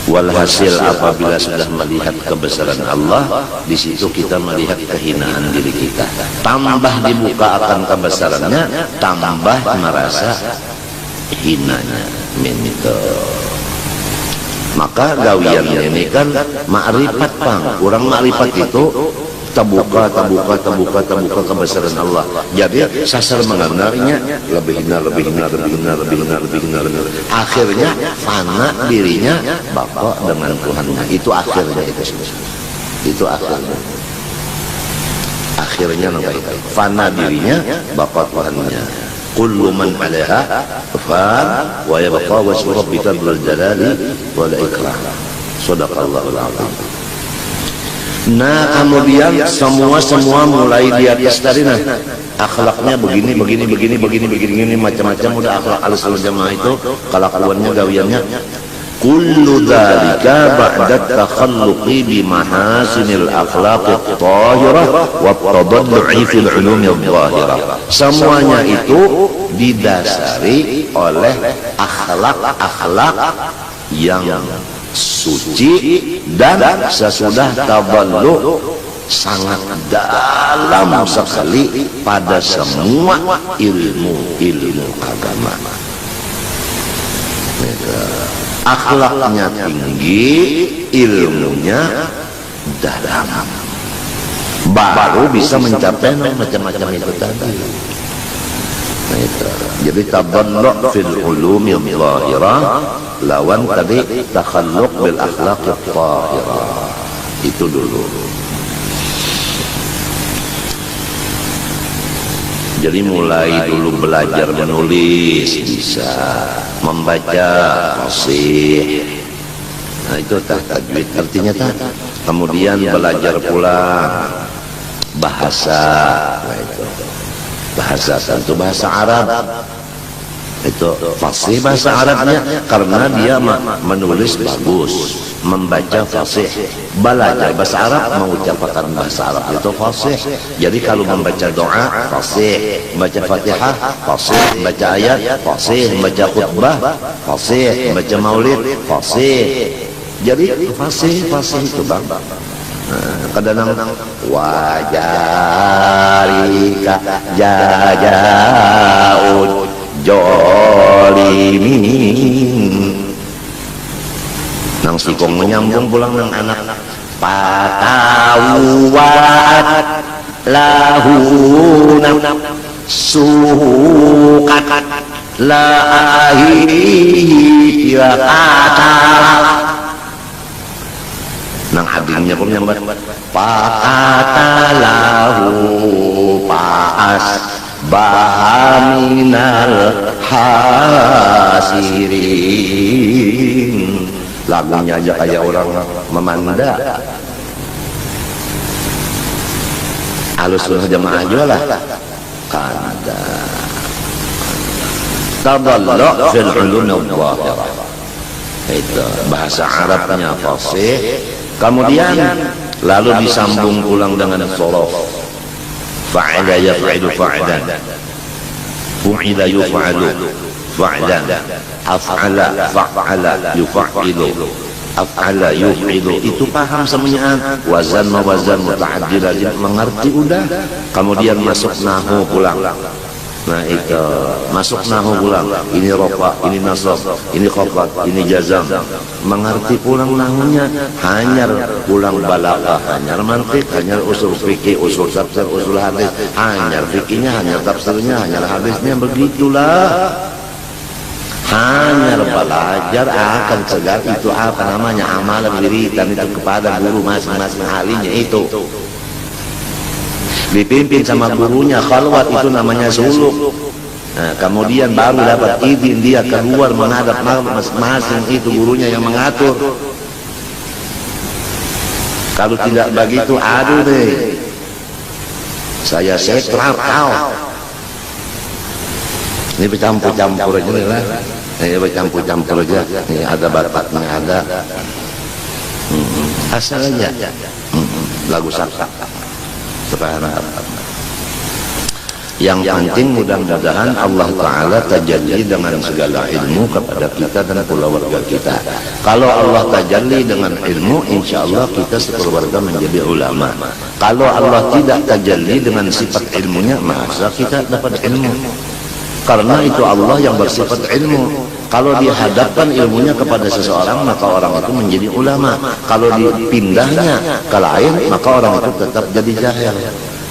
Walhasil apabila sudah melihat kebesaran Allah, di situ kita melihat kehinaan diri kita. Tambah dibuka akan kebesarannya, tambah merasa hinanya. Maka gawian ini kan ma'rifat pang. Kurang ma'rifat itu terbuka kebesaran Allah. Jadi sasar mengenalnya lebih hina. Akhirnya fana dirinya bapak dengan Tuhannya. Itu akhirnya itu akhirnya. Akhirnya namanya fana dirinya bapak Tuhannya. Kullu man 'alaiha fan wa yabqa wajhu rabbika dzul jalali wal ikram. Shadaqallahul 'azim. Nah, kemudian semua mulai di atas dari akhlaknya begini macam-macam udah akhlak Ahlussunnah Jamaah itu kelakuannya gawiannya kullu dzalika ba'da takhalluqi bi mahasinil akhlaqit thahirah wa tadallu'i fil ulumil dhahirah. Semuanya itu didasari oleh akhlak yang suci dan sesudah taballu sangat dalam sekali pada semua ilmu agama. Akhlaknya tinggi, ilmunya dalam, baru bisa mencapai macam-macam itu tadi. Nah, itu. Jadi taballu fil ulumil dhahirah lawan tadi takhalluq bil akhlaqit thahirah. Itu dulu. Jadi mulai dulu belajar menulis bisa, membaca fasih. Nah, itu tajwid artinya tak. Kemudian belajar pula bahasa. Nah, itu bahasa tentu bahasa Arab. Itu fasih bahasa Arabnya karena dia menulis bagus, membaca fasih. Belajar bahasa Arab mengucapkan bahasa Arab itu fasih. Jadi kalau membaca doa fasih, membaca Fatihah fasih, membaca ayat fasih, membaca khutbah fasih, membaca maulid fasih. Jadi fasih itu bang. Kadang-kadang wajarika jajaud jolimin nang sikong menyambung pulang nang anak patawat lahunam sukat lahi nang adingnya pun nyambat pakatalahu paas bahaminal hasirin. Lagunya aja kayak orang memanda. Ahlussunnah Jamaah juga lah kada taballu fil ulumil dhahirah. Itu bahasa Arabnya fasih. Kemudian lalu disambung ulang dengan shorof. Fa'ala yaf'ilu fa'lan, fu'ila yuf'alu fa'lan, af'ala fa'ala yuf'ilu, af'ala yuf'ilu. Itu paham semuanya. Wazan mawazan muta'addilah mengerti udah. Kemudian masuk nahwu pulang. Nah itu masuk nahwu pulang. Ini rofa, ini nasab, ini khafat, ini jazam. Mengerti pulang nahwunya. Hanyar pulang balaghah, hanyar mantiq, hanyar usul fikih, usul tafsir, usul hadis. Hanyar fikihnya, hanyar tafsirnya, hanyar hadisnya. Begitulah. Hanyar belajar akan segar itu apa namanya amalan wiridan itu kepada guru masing-masing ahlinya itu. Dipimpin sama gurunya khalwat itu namanya suluk. Nah, kemudian baru dapat izin dia keluar menghadap masing-masing itu gurunya yang mengatur. Kalau tidak begitu, aduh deh, saya sekral kau. Ini bercampur-campur aja lah. Ini bercampur-campur aja. Ini ada Bataknya, ada asal aja. Lagu Sabta sekarang. Yang penting mudah-mudahan Allah Ta'ala tajalli dengan segala ilmu kepada kita dan keluarga kita. Kalau Allah tajalli dengan ilmu, insya Allah kita sekeluarga menjadi ulama. Kalau Allah tidak tajalli dengan sifat ilmunya, masa kita dapat ilmu? Karena itu Allah yang bersifat ilmu. Kalau dihadapkan ilmunya kepada seseorang, maka orang itu menjadi ulama. Kalau dipindahnya ke lain, maka orang itu tetap jadi jahil.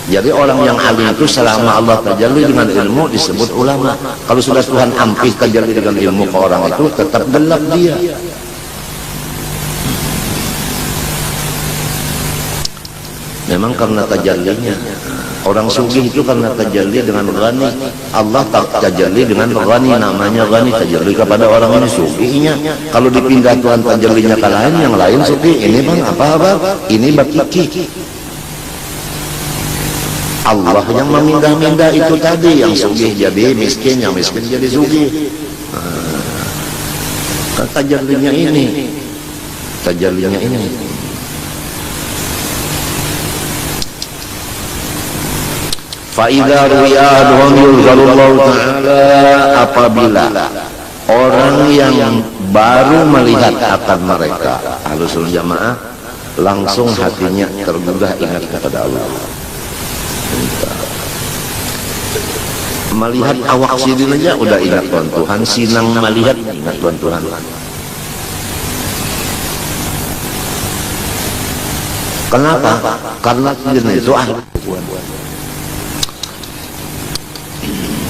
Jadi orang yang alim itu selama Allah tajalli dengan ilmu disebut ulama. Kalau sudah Tuhan ampih tajalli dengan ilmu ke orang itu, tetap gelap dia. Memang karena tajallinya. Orang sugih itu karena tajalli dengan ghani. Allah tajalli dengan ghani, namanya ghani, tajalli kepada orang ini sugihnya. Kalau dipindah Tuhan tajallinya ke lain, yang lain sugih. Ini bang apa? Ini bakiki. Allah yang memindah-mindah itu tadi, yang sugih jadi miskin, yang miskin jadi sugih. Kan tajallinya ini, tajallinya ini. Fa'idha ru'yadhum yuzharullahu ta'ala, apabila orang yang baru melihat akan mereka, Ahlussunnah Jamaah, langsung hatinya tergugah ingat kepada Allah. Melihat awak sidin aja udah ingat Tuhan Tuhan, sinang melihat ingat Tuhan Tuhan. Kenapa? Karena sidin itu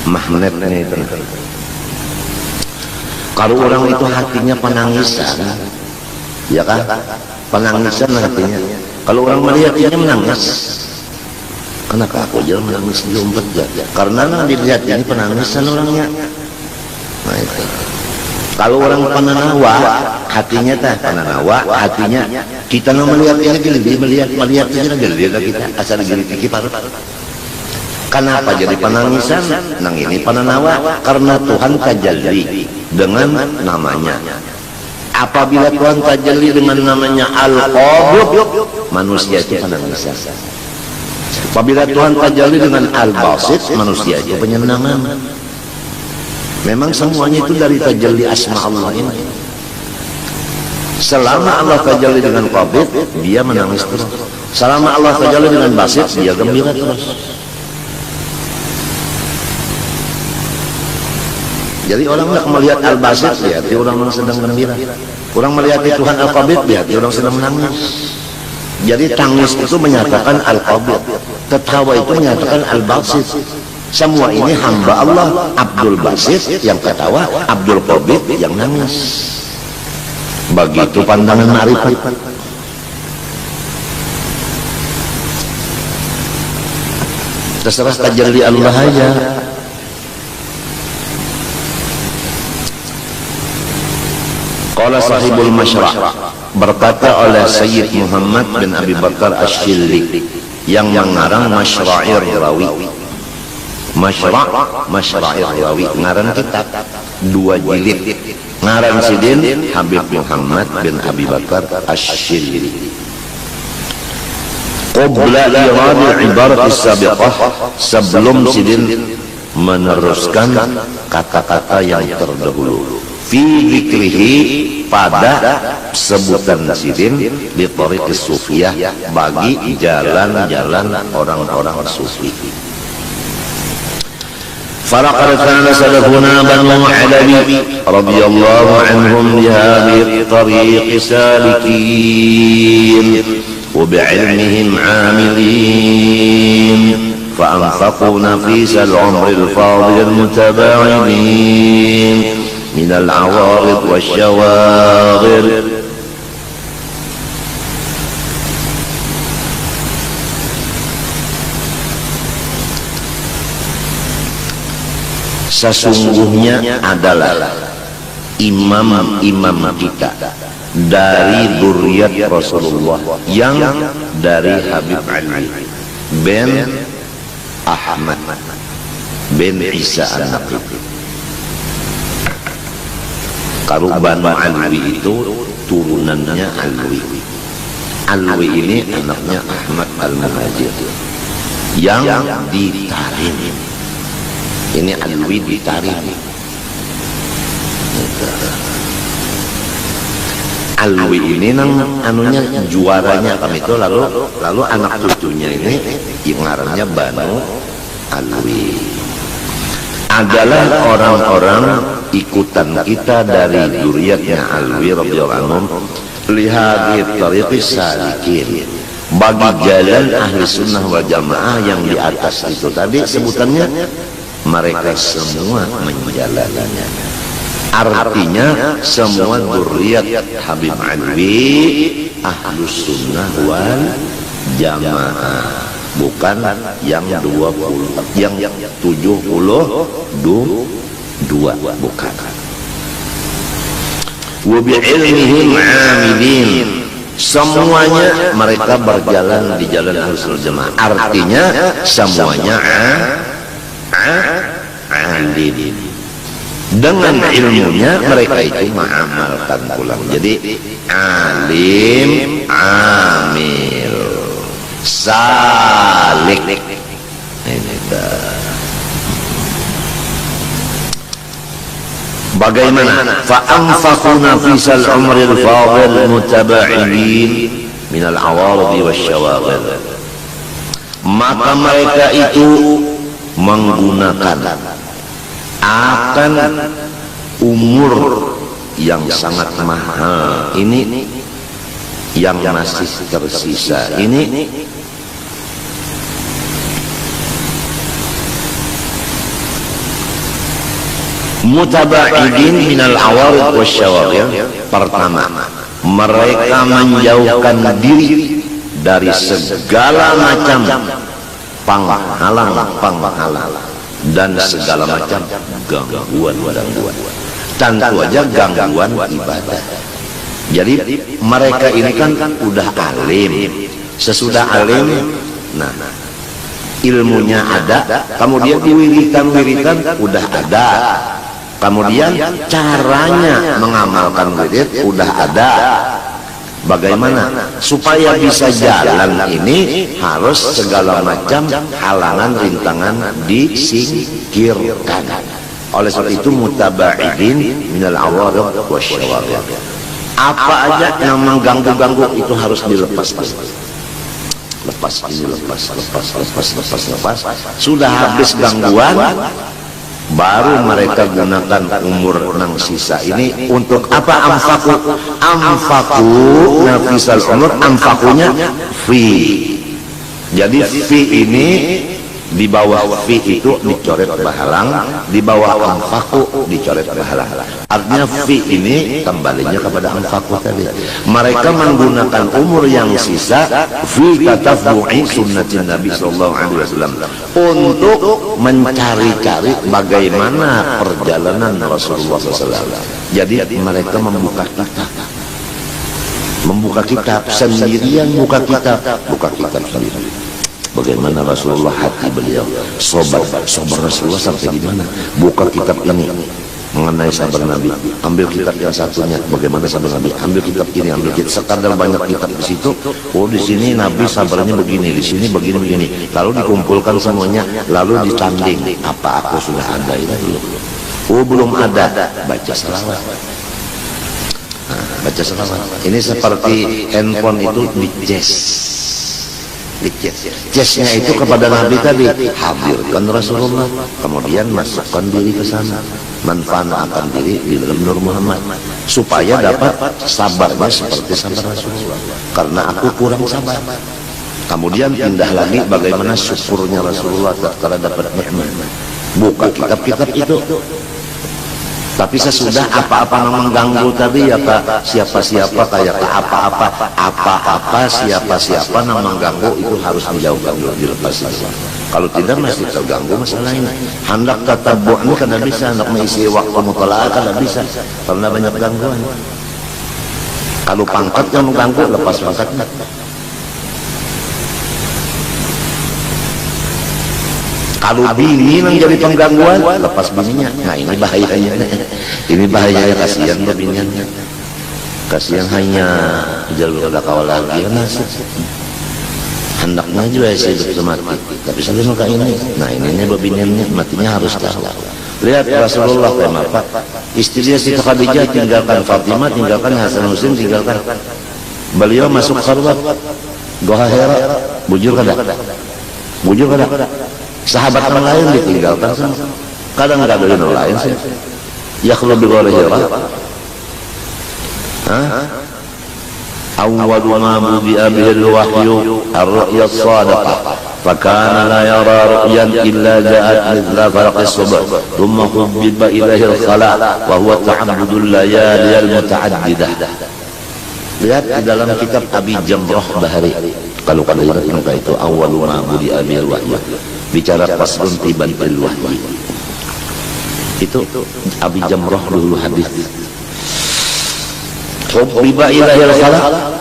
magnetnya itu. Kalau orang itu hatinya penangisan, ya kan? Penangisan hatinya. Kalau orang melihatnya menangis, kenapa aku jangan menangis di umpet ya? Karena dilihat ini penangisan orangnya. Nah itu. Kalau orang penanawa, hatinya tak penanawa, hatinya kita mau melihat ini lebih melihat aja lihat kita asal gini kipar. Kenapa jadi penangisan? Nang ini penanawa karena Tuhan tajalli dengan namanya. Apabila Tuhan tajalli dengan namanya Al-Qabid, manusia itu penangisan. Apabila Tuhan tajalli dengan Al-Basit, manusia itu penyenangan. Memang semuanya itu dari tajalli asma Allah ini. Selama Allah tajalli dengan Qabid, dia menangis terus. Selama Allah tajalli dengan Basit, dia gembira terus. Jadi orang nak melihat Al-Basit, lihat orang sedang gembira. Orang melihat Tuhan Al-Qabid, lihat orang sedang menangis. Jadi tangis itu menyatakan Al-Qabid, tertawa itu menyatakan Al-Basit. Semua ini hamba Allah, Abdul Basit yang tertawa, Abdul Qabid yang nangis. Begitu pandangan ma'rifat. Terserah tajalli Allah aja. Qala sahibul Masyra', berkata oleh Sayyid Muhammad bin Abi Bakar Asy-Syilli yang mengarang Masyra'ir Rawi. Masyra'ir Rawi ngarang kitab 2 jilid. Ngarang sidin Habib Muhammad bin Abi Bakar Asy-Syilli. Qabla irad ibarat as-sabiqah, sebelum sidin meneruskan kata-kata yang terdahulu. Fi dzikrihi, pada sebutan sidin di thariqis sufiyah, bagi jalan-jalan orang-orang sufi. Falaqad kana salafuna banu Alawi radhiyallahu anhum li hadhihi at-tariq salikin wa bi'ilmihim 'amilin fa anfaquna fi al-'umr al-fadil al-mutaba'idin من العوارض والشواغل. Sesungguhnya adalah imam-imam kita dari dzurriyyat Rasulullah yang dari Habib Ali bin Ahmad bin Isa An-Naqi. Kalau Banu Alwi itu turunannya Alwi. Alwi ini anaknya Ahmad Al-Muhajir yang ditarim. Ini Alwi ditarim. Alwi ini anunya juaranya kami itu, lalu anak cucunya ini ngarannya Banu Alwi. Adalah orang-orang ikutan kita dari dzurriyyatnya Alwi radhiyallahu anhum lihat tariqis salikin, bagi jalan ahli sunnah wal jamaah yang di atas itu tadi sebutannya, mereka semua menjalannya. Artinya semua dzurriyyat Habib Alwi ahlus sunnah wal jamaah, bukan yang 20, yang 72, bukan. Wa bi'ilmihim 'amilin, semuanya mereka berjalan di jalan ahlus sunnah jamaah. Artinya semuanya alim. Dengan ilmunya mereka itu mengamalkan pulang. Jadi alim, amil, salik. Ini bagaimana? Fa'anfaqu nafisal umril fadil mutaba'idin minal awardi wasyawaghil. Maka mereka itu menggunakan akan umur yang sangat mahal ini yang masih tersisa ini mutaba'idin minal awarid wasyawaghil. Pertama, mereka menjauhkan diri dari segala macam penghalang dan segala macam gangguan. Tentu aja gangguan ibadah. Jadi mereka ini kan udah alim. Sesudah alim, nah ilmunya ada, kemudian wiritan udah ada, kemudian caranya mengamalkan wirid udah ada. Bagaimana supaya bisa jalan ini? Harus segala macam halangan rintangan disingkirkan. Oleh sebab itu mutaba'idin minal awarid wasyawaghil. Apa aja yang mengganggu itu harus dilepas. Lepas. Sudah habis gangguan, baru mereka gunakan umur nang sisa ini untuk apa? Anfaqu nafisal umur. Anfaqunya fi. Jadi fi ini di bawah fi itu dicoret bahalang, di bawah anfaqu dicoret bahalang. Artinya fi ini kembalinya kepada anfaqu tadi. Mereka menggunakan umur yang sisa fi tatafbu'i sunnatin Nabi sallallahu alaihi wasallam untuk mencari-cari bagaimana perjalanan Rasulullah SAW. Jadi mereka membuka kitab sendirian, buka kitab sendiri. Bagaimana Rasulullah, hati beliau, sabar Rasulullah sampai di mana? Buka kitab ini mengenai sabar Nabi. Ambil kitab yang satunya, bagaimana sabar Nabi. Ambil kitab ini, ambil kitab. Sekadar banyak kitab di situ. Oh, di sini Nabi sabarnya begini, di sini begini. Lalu dikumpulkan semuanya, lalu ditanding. Apa aku sudah ada itu? Oh, belum ada. Baca selawat. Baca selawat. Ini seperti handphone itu di Jasnya itu kepada Nabi tadi, hadirkan Rasulullah, kemudian masukkan diri ke sana, manfaatkan diri di dalam Nur Muhammad, supaya dapat sabarnya seperti sabar Rasulullah. Karena aku kurang sabar. Kemudian pindah lagi bagaimana syukurnya Rasulullah tatkala dapat nikmat. Buka kitab-kitab itu. Tapi sesudah apa-apa mengganggu tadi ya Pak, siapa-siapa kayak apa-apa siapa-siapa yang mengganggu itu harus dijauhkan dulu, dilepas saja. Kalau tidak masih terganggu masalah ini. Hendak tatabu' ini kada bisa, hendak mengisi waktu mutalaah kada bisa karena banyak gangguan. Kalau pangkat yang mengganggu, lepas pangkatnya. Kalau bini yang jadi penggangguan, lepas bininya. Nah ini bahayanya. Ini bahayanya, kasihan bininya. Kasihan hanya jalur ada kawal lagi ya nasib. Hendaknya juga hidup semati. Tapi sampai maka ini. Nah ini bininya matinya harus tahu. Lihat Rasulullah kayak apa? Istrinya Siti Khadijah tinggalkan Fatimah, tinggalkan Hasan Husain, tinggalkan. Beliau masuk khalwat. Goa Hira, bujur kada? Bujur kada? Sahabat yang lain ditinggalkan sama. Kadang nggak ada yang lain sih. Yakhlu bi ghairi hira. Awwalu ma budi'a bihi al-wahyu ar-ru'ya as-sadiqah. فكان لا يرى رؤيا إلا جاءت مثل فرق الصبح ثم حبب إليه الخلاء وهو تعبد الليالي المتعددة. Lihat di dalam kitab Abi Jamrah Bahari. Kalau kalian ingat itu awwalu ma budi'a bihi al-wahyu. Bicara faslun tiban bil wahyi. Itu Abi Jamrah dulu hadis. Hubbiba ilahil khalaq.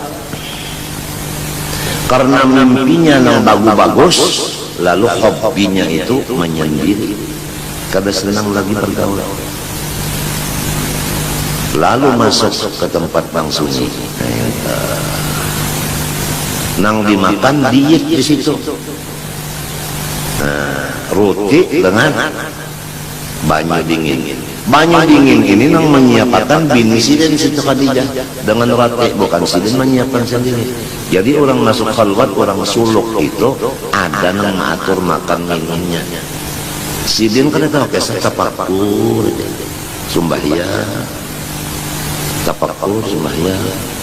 Karena mimpinya yang bagus-bagus, lalu hobinya itu menyendiri. Kada senang lagi bergaul. Lalu masuk ke tempat bang sunyi. Nang dimakan diet di situ. Roti dengan banyu dingin. Banyu dingin ini nang menyiapkan bini Sidin Siti Khadijah dengan roti, bukan Sidin menyiapkan sendiri. Jadi orang masuk khalwat, orang suluk itu ada nang mengatur makan minumnya. Sidin kan itu pakai tapakur, sembahyang, tapakur sembahyang.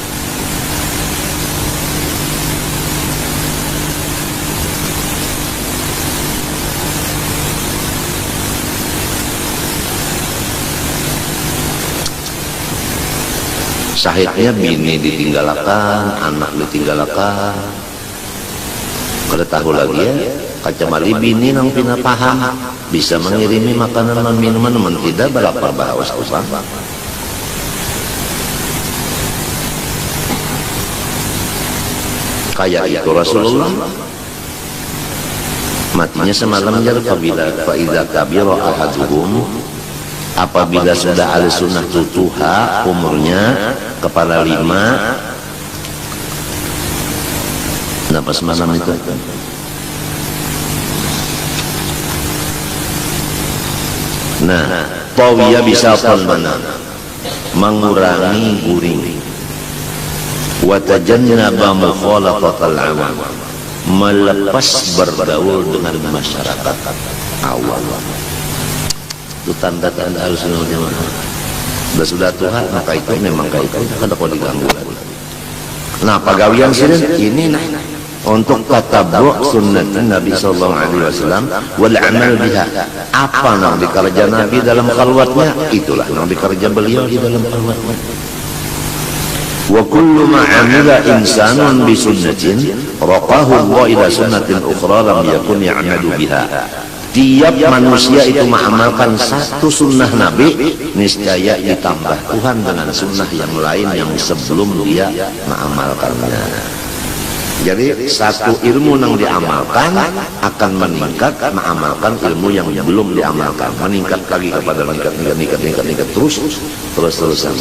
Sahidnya bini ditinggalkan, anak ditinggalkan. Kada tahu lagi ya, kacamali bini nang pina paham bisa mengirimi makanan dan minuman, namun tidak berapa bahaus usah. Kayak itu Rasulullah matinya semalam jar apabila faida kabira ahaduhum, apabila sudah ahli sunnah tutuha umurnya kepala 5. Nah pas malam itu tawiyah bisa mana mengurangi guring, wa tajannaba mukhalafatal awam, melepas bergaul dengan masyarakat awam. Itu tanda-tanda Ahlussunnah wal Jamaah. Sudah Tuhan, maka itu memang kayak itu kada kau diganggu lagi. Nah pagawian sini ini untuk tatabu' sunnah Nabi sallallahu alaihi wasallam wal amal biha. Apa yang dikerja Nabi dalam khalwatnya, itulah yang dikerja beliau di dalam khalwatnya. Wa kullu ma amila insanun bi sunnatin raqahu Allah ila sunnatin ukhra lam yakun ya'malu biha. Tiap manusia itu mengamalkan satu sunnah Nabi, niscaya ditambah Tuhan dengan sunnah yang lain yang sebelum dia mengamalkannya. Jadi satu ilmu yang diamalkan akan meningkat mengamalkan ilmu yang belum diamalkan, meningkat lagi kepada meningkat terus-terusan.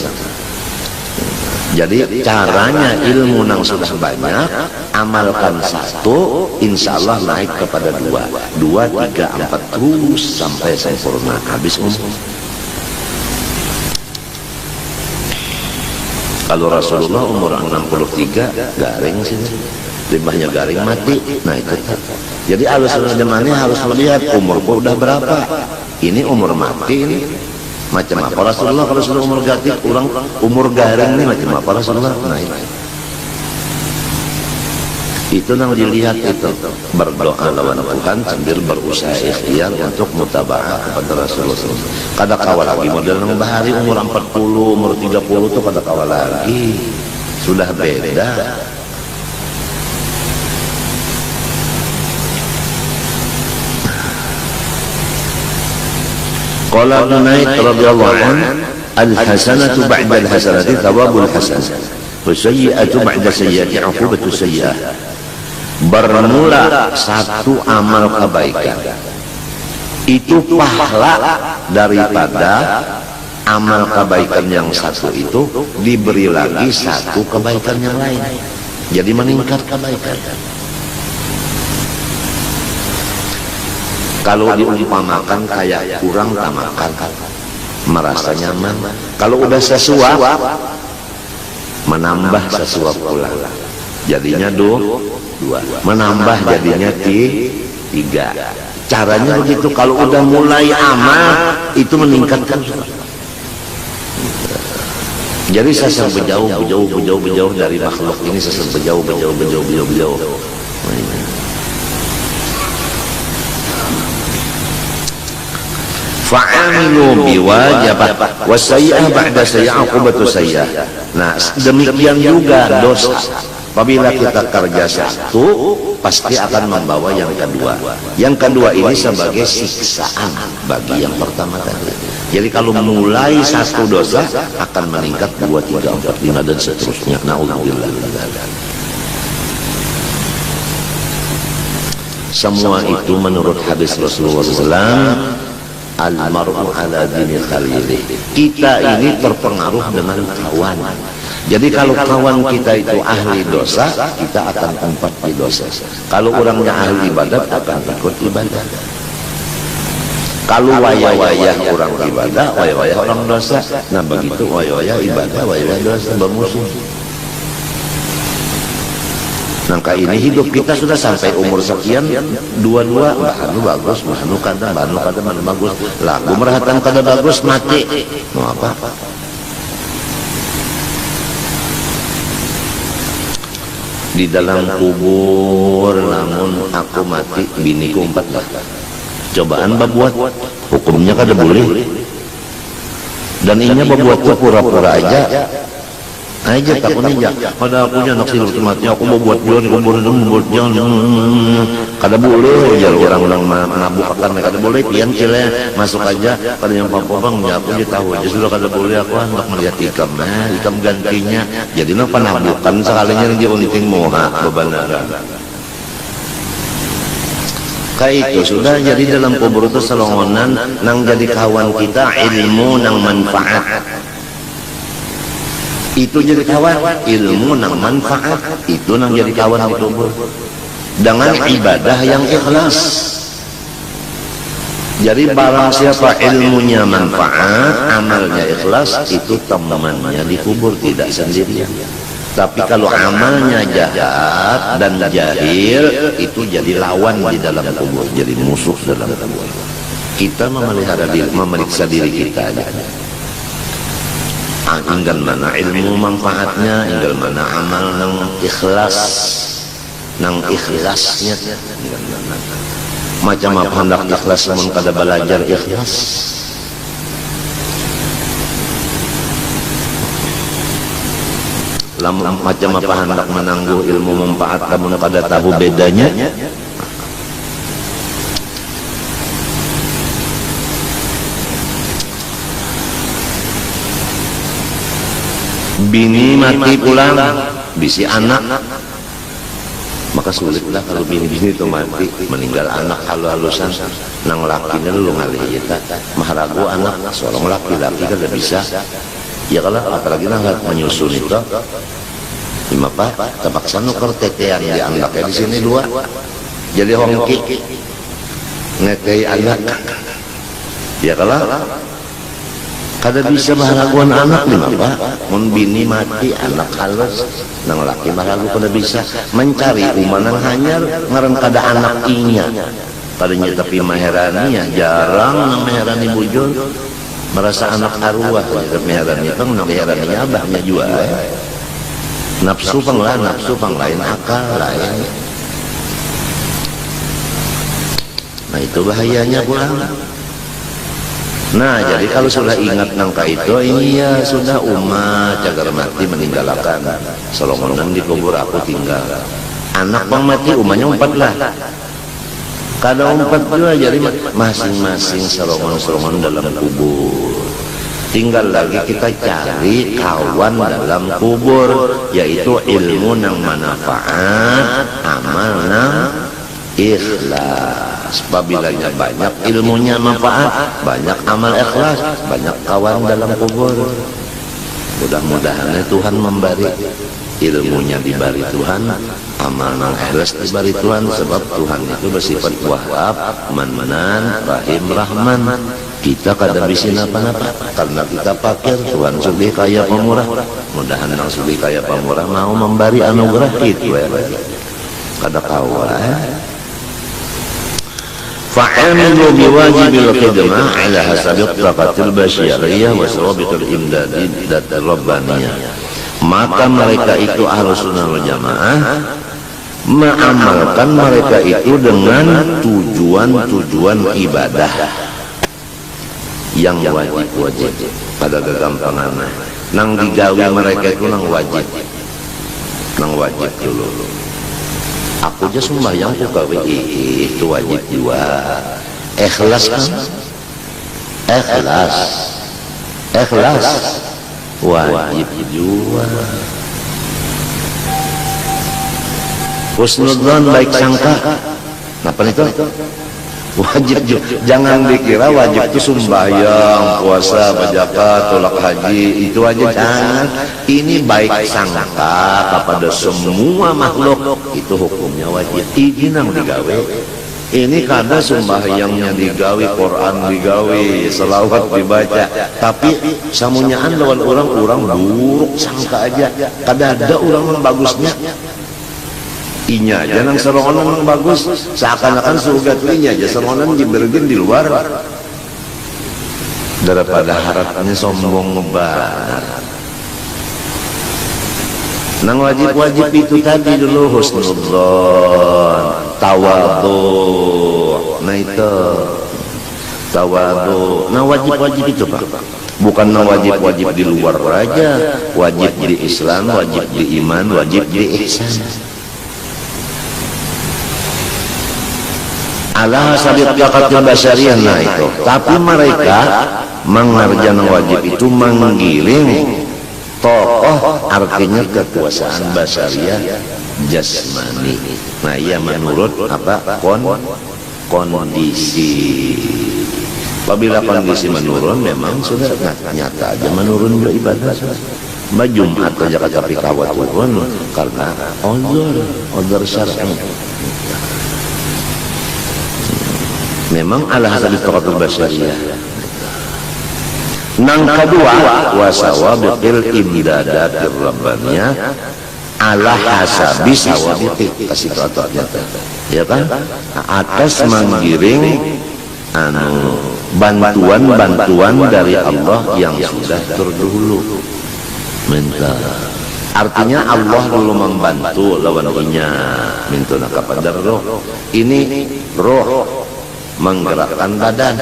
Jadi caranya ilmu yang sudah banyak, amalkan satu, insya Allah naik kepada 2, 2, 3, 4 terus sampai sempurna habis umur. Kalau Rasulullah umur 63 garing sih, limbahnya garing mati. Nah itu. Jadi Ahlussunnah Jamaah harus melihat umurku udah berapa. Ini umur mati ini. Macam apa Rasulullah kalau sudah umur gatik, kurang umur garing ini macam apa Rasulullah? Nah, Itu nang dilihat itu berdoa lawan Tuhan sambil berusaha ikhtiar untuk mutaba'ah kepada Rasulullah. Kada kawal lagi model nang bahari umur 40, umur 30 tuh kada kawal lagi. Sudah beda. Qala Hunayd radhiyallahu anhu al-hasanatu ba'da al-hasanati thawabul hasanah wa sayyi'atu ba'da sayyi'ati 'uqubatu sayyi'ah. Bermula satu amal kebaikan itu pahala daripada amal kebaikan yang satu itu diberi lagi satu kebaikan yang lain, jadi meningkat kebaikan. Kalau diumpamakan kayak kurang tak makan merasa nyaman, kalau udah sesuap menambah sesuap pula, jadinya dua, menambah jadinya tiga. Caranya begitu. Kalau udah mulai amal itu meningkatkan. Jadi saya berjauh dari makhluk ini, saya berjauh. Fa'amilu biwajibah wa sayyi'ah ba'da sayyi'ah 'uqubatu sayyi'ah. Nah, demikian juga dosa. Apabila kita kerja satu, pasti akan membawa yang kedua. Yang kedua ini sebagai siksaan bagi yang pertama tadi. Jadi kalau mulai satu dosa akan meningkat 2, 3, 4, 5 dan seterusnya. Na'udzubillah. Semua itu menurut hadis Rasulullah SAW, al-mar'u ala dini khalilih. Kita ini terpengaruh dengan kawan. Jadi kalau kawan kita itu ahli dosa, kita akan tempat di dosa. Kalau orangnya ahli ibadat, akan ikut ibadah. Kalau wayah-wayah orang ibadah, wayah-wayah orang dosa, nah begitu wayah-wayah ibadah, wayah-wayah dosa bermusuh. Maka ini hidup kita sudah sampai umur sekian, dua-dua, bahanu bagus, bahanu kada bagus, lagu merahatan kada bagus, mati. Mau apa? Di dalam kubur, namun aku mati, biniku 4 lah. Cobaan babuat, hukumnya kada boleh. Dan inya babuat itu pura-pura aja takutnya pada aku anak silur mati, aku mau buat jual kubur itu membuat jangan kada boleh. Jar orang-orang mabuk akan kada boleh, pian cile masuk aja pada yang papang ya aku dia tahu aja sudah kada boleh. Aku hendak melihat ikam gantinya, jadi no panabukan sekalinya dia uniting moha bebenaran kayak itu sudah. Jadi dalam kubur itu selongonan nang jadi kawan kita ilmu nang manfaat, itu jadi kawan. Ilmu nang manfaat itu nang jadi kawan di kubur, dengan ibadah yang ikhlas. Jadi barang siapa ilmunya manfaat, amalnya ikhlas, itu temannya di kubur, tidak sendirian. Tapi kalau amalnya jahat dan jahil, itu jadi lawan di dalam kubur, jadi musuh dalam kubur. Kita memelihara diri, memeriksa diri kita aja. Inggal mana ilmu manfaatnya, inggal mana amal nang ikhlas, nang ikhlasnya. Macam apa hendak ikhlas namun kada belajar ikhlas. Macam apa hendak menangguh ilmu manfaat namun kada tahu bedanya. Bini mati pulang, bisi anak, maka sulitlah kalau bini-bini itu mati, meninggal anak halu-halusan, nang lakinya lu ngalih kita, maharagu anak, seorang laki-laki kan udah bisa, ya kalau apalagi nang menyusun itu, lima pak, terpaksa nuker tetean di anaknya di sini 2, jadi hongki, ngetei anak, ya kalau kada bisa maharaguan anak lima pak, mun bini mati anak halus, nang laki maharagu kada bisa mencari umanang hanyar ngaran kada anak inya, padanya tapi maherani ya jarang nang maherani bujur, merasa anak arwah, meherani kan nang maherani abahnya juga. Nafsu pang lain akal lain. Nah itu bahayanya pulang. Nah jadi kalau sudah ingat nangka itu, iya sudah umat cagar mati meninggalkan Solongonan di kubur aku tinggal. Anak bang mati umahnya umpat lah. Kada umpat juga jadi masing-masing Solongon dalam kubur. Tinggal lagi kita cari kawan dalam kubur, yaitu ilmu nang manfaat, amal nang ikhlas. Apabila banyak ilmunya manfaat, banyak amal ikhlas, banyak kawan dalam kubur. Mudah-mudahan Tuhan memberi ilmunya diberi Tuhan, amal nang ikhlas diberi Tuhan, sebab Tuhan itu bersifat Wahhab, Man-Manan, Rahim, Rahman. Kita kada bisin apa-apa karena kita pakir. Tuhan sugih kaya pemurah. Mudahan nang sugih kaya pemurah mau memberi anugerah itu ya lagi. Kada kawan. Fa'amilu biwajibil khidmah ala hasabi taqatil basyariyah wa sawabitul imdadi datul rabbaniyah. Maka mereka itu Ahlus Sunnah wal Jamaah mengamalkan mereka itu dengan tujuan-tujuan ibadah yang wajib pada kegampangan. Nang digawe mereka itu nang wajib dulu. Aku aja sembahyang ku gawe itu wajib juga. Ikhlas kan? Ikhlas wajib juga. Husnudzon baik sangka. Napa itu? Wajib juga. Jangan dikira wajib itu sembahyang, puasa, zakat, tolak haji, itu aja jangan. Ini baik sangka kepada semua makhluk, itu hukumnya wajib. Ini nang digawe. Ini kada sembahyangnya digawe, Quran digawe, selawat dibaca, tapi samunyaan lawan orang buruk sangka aja. Kada ada orang yang bagusnya. Inya aja nang serongonan yang bagus, seakan-akan surga tuh inya aja serongonan dibergen di luar, daripada harapnya sombong ngebar. Nang wajib-wajib itu tadi dulu husnudzon, tawadhu. Nah itu tawadhu. Nah wajib-wajib itu Pak, bukan nang wajib-wajib di luar aja, wajib di Islam, wajib di iman, wajib di ihsan. Allah sabit taqatil basyariyah. Nah itu, tapi mereka mengerjakan wajib itu menggiring tokoh, artinya kekuasaan basyariyah jasmani. Nah ia menurut apa kondisi. Apabila kondisi menurun, memang sudah nyata aja menurun ibadah. Mbak Jumat aja kata pikawat turun karena uzur syar'i. Memang ala hasabi taqatul basyariyah. Nang kedua wasawabiqil imdadatir rabbaniyah ala hasabi sawabiqil, kasih contohnya ya kan, atas menggiring bantuan dari Allah yang sudah terdahulu. Minta artinya Allah dulu membantu lawan inya mintuna kepada roh. Ini roh menggerakkan badan,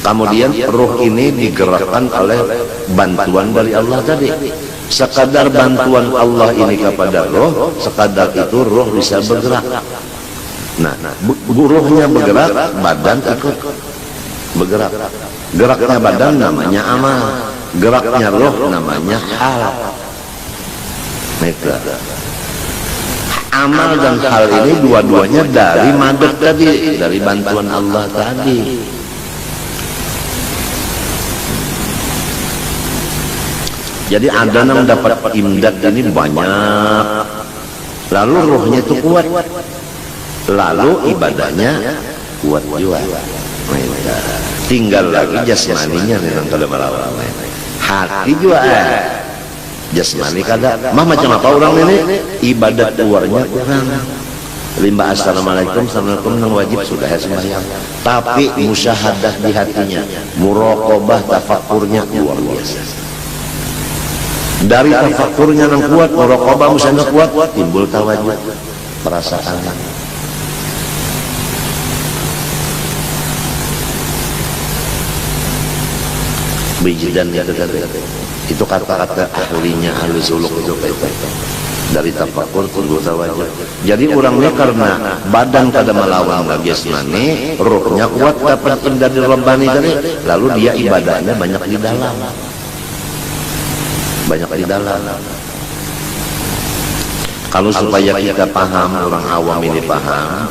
kemudian roh ini digerakkan oleh bantuan dari Allah tadi. Sekadar bantuan Allah ini kepada roh, sekadar itu roh bisa bergerak. Nah, rohnya bergerak, badan ikut bergerak. Geraknya badan namanya amal, geraknya roh namanya hal. Amal dan hal ini dua-duanya dari madad tadi, dari bantuan Allah tadi. Jadi ada yang dapat imdad ini banyak, lalu rohnya itu kuat, lalu ibadahnya kuat juga. Tinggal lagi jasmaninya memang kalau melawan. Hati juga jasmani kada mah macam apa orang ini ibadat luarnya kurang. Limba assalamualaikum nang wajib sudah sembahyang, tapi musyahadah di hatinya, muraqabah tafakkurnya luar biasa. Dari tafakurnya yang kuat, muraqabah musana kuat, timbul tawajuh, perasaan. Bijidan itu kata-kata ahlinya ahli suluk itu dari tafakur timbul tawajuh. Jadi orangnya karena badan kada melawan jasmani, ruhnya kuat dapat indah di Rabbani tadi, lalu dia ibadahnya banyak di dalam. Banyak di dalam. Kalau supaya kita paham, orang awam ini paham,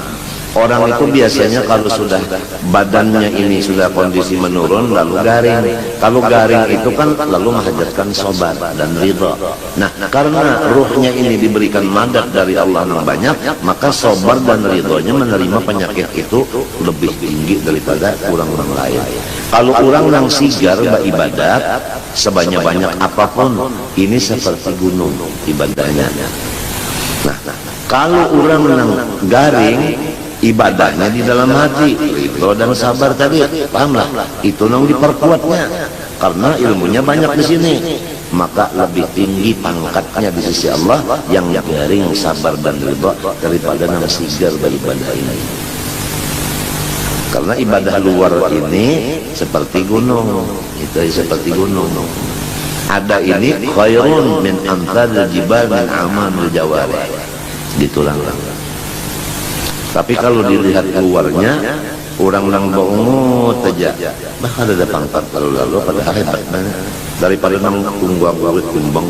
orang itu biasanya kalau sudah badannya ini sudah kondisi menurun lalu garing. Kalau garing itu kan lalu menghajatkan sabar dan ridha. Nah, karena ruhnya ini diberikan madat dari Allah yang banyak, maka sabar dan ridhonya menerima penyakit itu lebih tinggi daripada orang-orang lain. Kalau orang yang sigar beribadat sebanyak-banyak apapun, ini seperti gunung ibadahnya. Nah, kalau orang yang garing, ibadahnya di dalam hati, ridho dan sabar tadi, pahamlah, itu yang diperkuatnya, karena ilmunya banyak di sini, maka lebih tinggi pangkatnya di sisi Allah yang garing, sabar dan ridho daripada yang sigar beribadah ini. Karena ibadah luar ini seperti gunung, itu seperti gunung. Ada ini khairun min amthal jibal min amalil jawari. Gitulah. Tapi kalau dilihat luarnya, orang-orang bangun saja, bahkan ada pangkat lalu pada hebat banget. Daripada nang tunggang luwit, timbang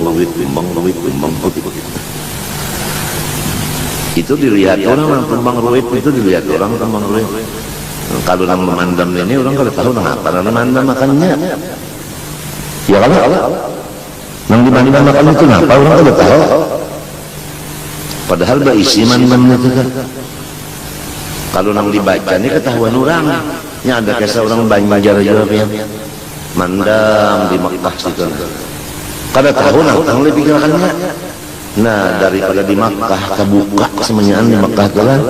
luwit. Itu dilihat orang tumbang luwit, itu dilihat orang tumbang luwit. Kalau nang memandam ini orang kalau tahu nang apa nang memandam makannya. Ya kalau nang dimandam makan itu apa orang kalau tahu. Padahal berisi mandam itu kan. Kalau nang dibaca ini ketahuan orang. Nya ada kisah orang Banjar juga ya. Mandam di Makkah situ. Kada tahu nang lebih pikirkannya. Nah, daripada di Makkah kebuka semuanya di Makkah itu kan.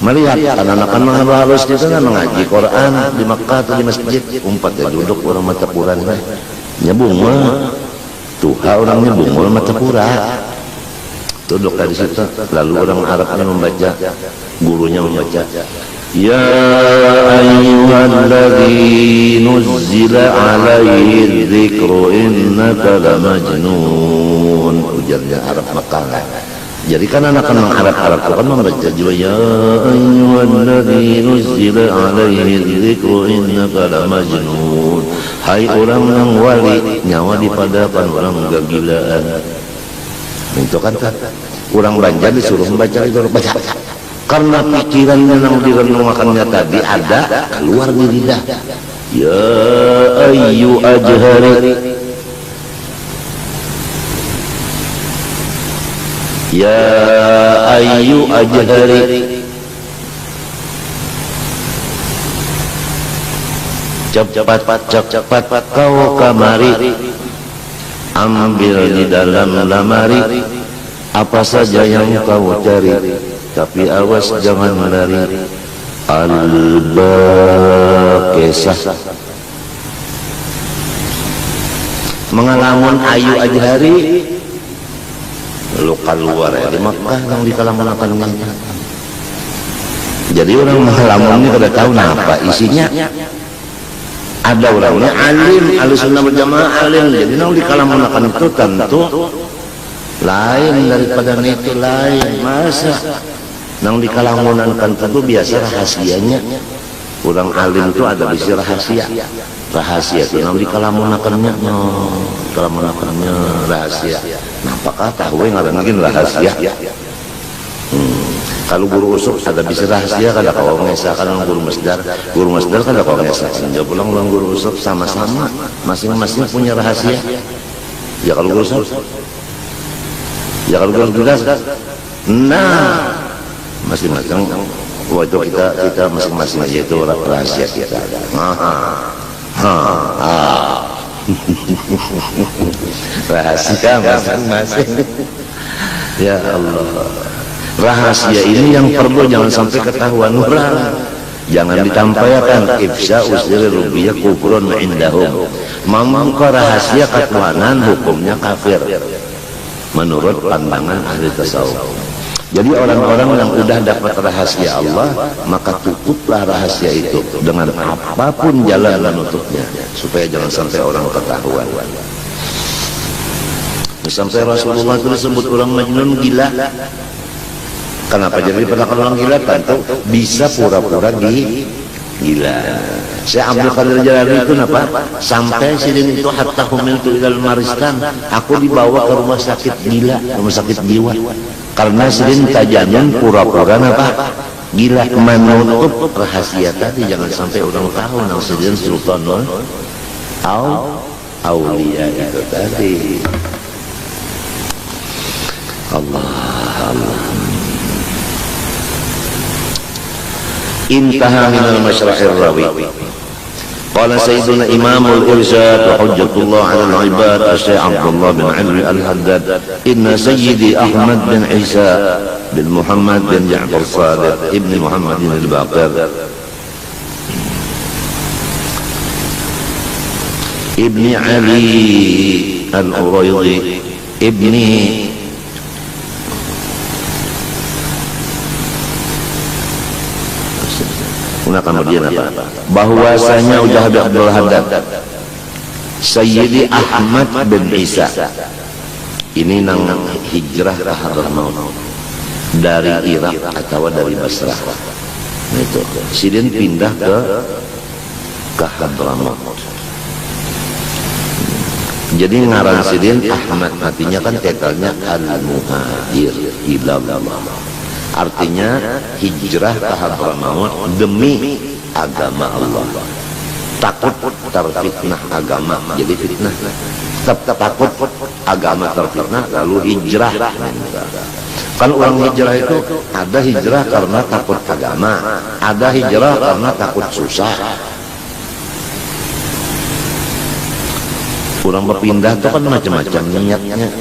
Melihat anak-anak harus itu kan mengaji Quran di Makkah atau di masjid, umpat ya duduk orang mata Quran kan. Nyebung tuha orang nyebung orang mata Quran. Duduk dari situ, lalu orang Arabnya membaca, gurunya membaca, ya ayyuhalladzi nuzzila alaihi dzikru innaka lamajnun. Ujarnya Arab Makkah. Jadi kan anak-anak Arab itu kan membaca juga, ya ayyuhalladzi nuzzila alaihi dzikru innaka lamajnun. Hai orang yang wali, nyawa dipadakan orang kegilaan. Itu kan orang Banjar disuruh membaca itu baca. Karena pikirannya yang direnungkannya tadi ada keluar di lidah. Ya ayyu ajhari, ya ayyu ajhari, cepat kau kamari, ambil di dalam lamari apa saja yang kau cari, tapi awas jangan lari. Al-Baqisah, mengalamun ayu ajhari, lu keluar ya di Makkah yang di kalangan. Jadi orang mengalamun ini kada tahu apa isinya. Ada orangnya alim, Ahlussunnah wal Jamaah alim. Jadi nang di kalangan itu tentu lain daripada itu lain. Masa nang di kalangan tentu biasa rahasianya. Orang alim itu ada bisi rahasia. Rahasia itu nang di kalangan rahasia. Apakah tahu yang ada mungkin rahasia? Kalau guru usul ada bisa rahasia, kada kau mengesahkan guru masdar kada kau mengesahkan. Jauh pulang orang guru usul sama-sama, masing-masing punya rahasia. Ya kalau guru usul, ya kalau guru tugas, nah masing-masing. Waktu kita masing-masing aja itu rahasia kita. Rahasia masing-masing. Ya Allah. Rahasia ini yang perlu jangan sampai ketahuan orang. Jangan ditampaikan ifsa usir rubiyah kufrun indahum. Membuka rahasia ketuhanan hukumnya kafir menurut pandangan ahli tasawuf. Jadi orang-orang yang udah dapat rahasia Allah, maka tutuplah rahasia itu dengan apapun jalan menutupnya, supaya jangan sampai orang ketahuan. Sampai Rasulullah itu disebut orang majnun, gila. Kenapa jadi diperlakukan orang gila? Tentu bisa pura-pura gila. Saya Abdul Qadir Jalali itu kenapa? Sampai sidin itu hatta humiltu ilal maristan, aku dibawa ke rumah sakit gila, rumah sakit jiwa. Karena sidin tajaman pura-pura apa? Gila, menutup rahasia tadi, jangan sampai orang tahu nang sidin sultanul aulia itu tadi. Allah. Intaha minal masyra'ir rawi. Qala sayyiduna imamul irsyad wa hujjatullah 'alal 'ibad Syekh Abdullah bin Ali al-Haddad, inna sayyidi Ahmad bin Isa bin Muhammad bin Ja'far Sadiq ibn Muhammad al-Baqir ibni Ali al-Uraydi ibni kemudian apa? Bahwasanya udah Abdul Haddad Sayyidi Ahmad bin Isa ini nang hijrah ke Hadramaut dari Irak atau dari Basrah. Nah, itu sidin pindah ke Hadramaut. Jadi ngaran sidin Ahmad, artinya kan tekalnya al-muhajir ilallah. Artinya hijrah ke Hadramaut demi agama Allah. Takut terfitnah agama, jadi fitnah. Takut agama terfitnah lalu hijrah. Kan orang hijrah itu ada hijrah karena takut agama, ada hijrah karena takut susah. Orang berpindah itu kan macam-macam niatnya.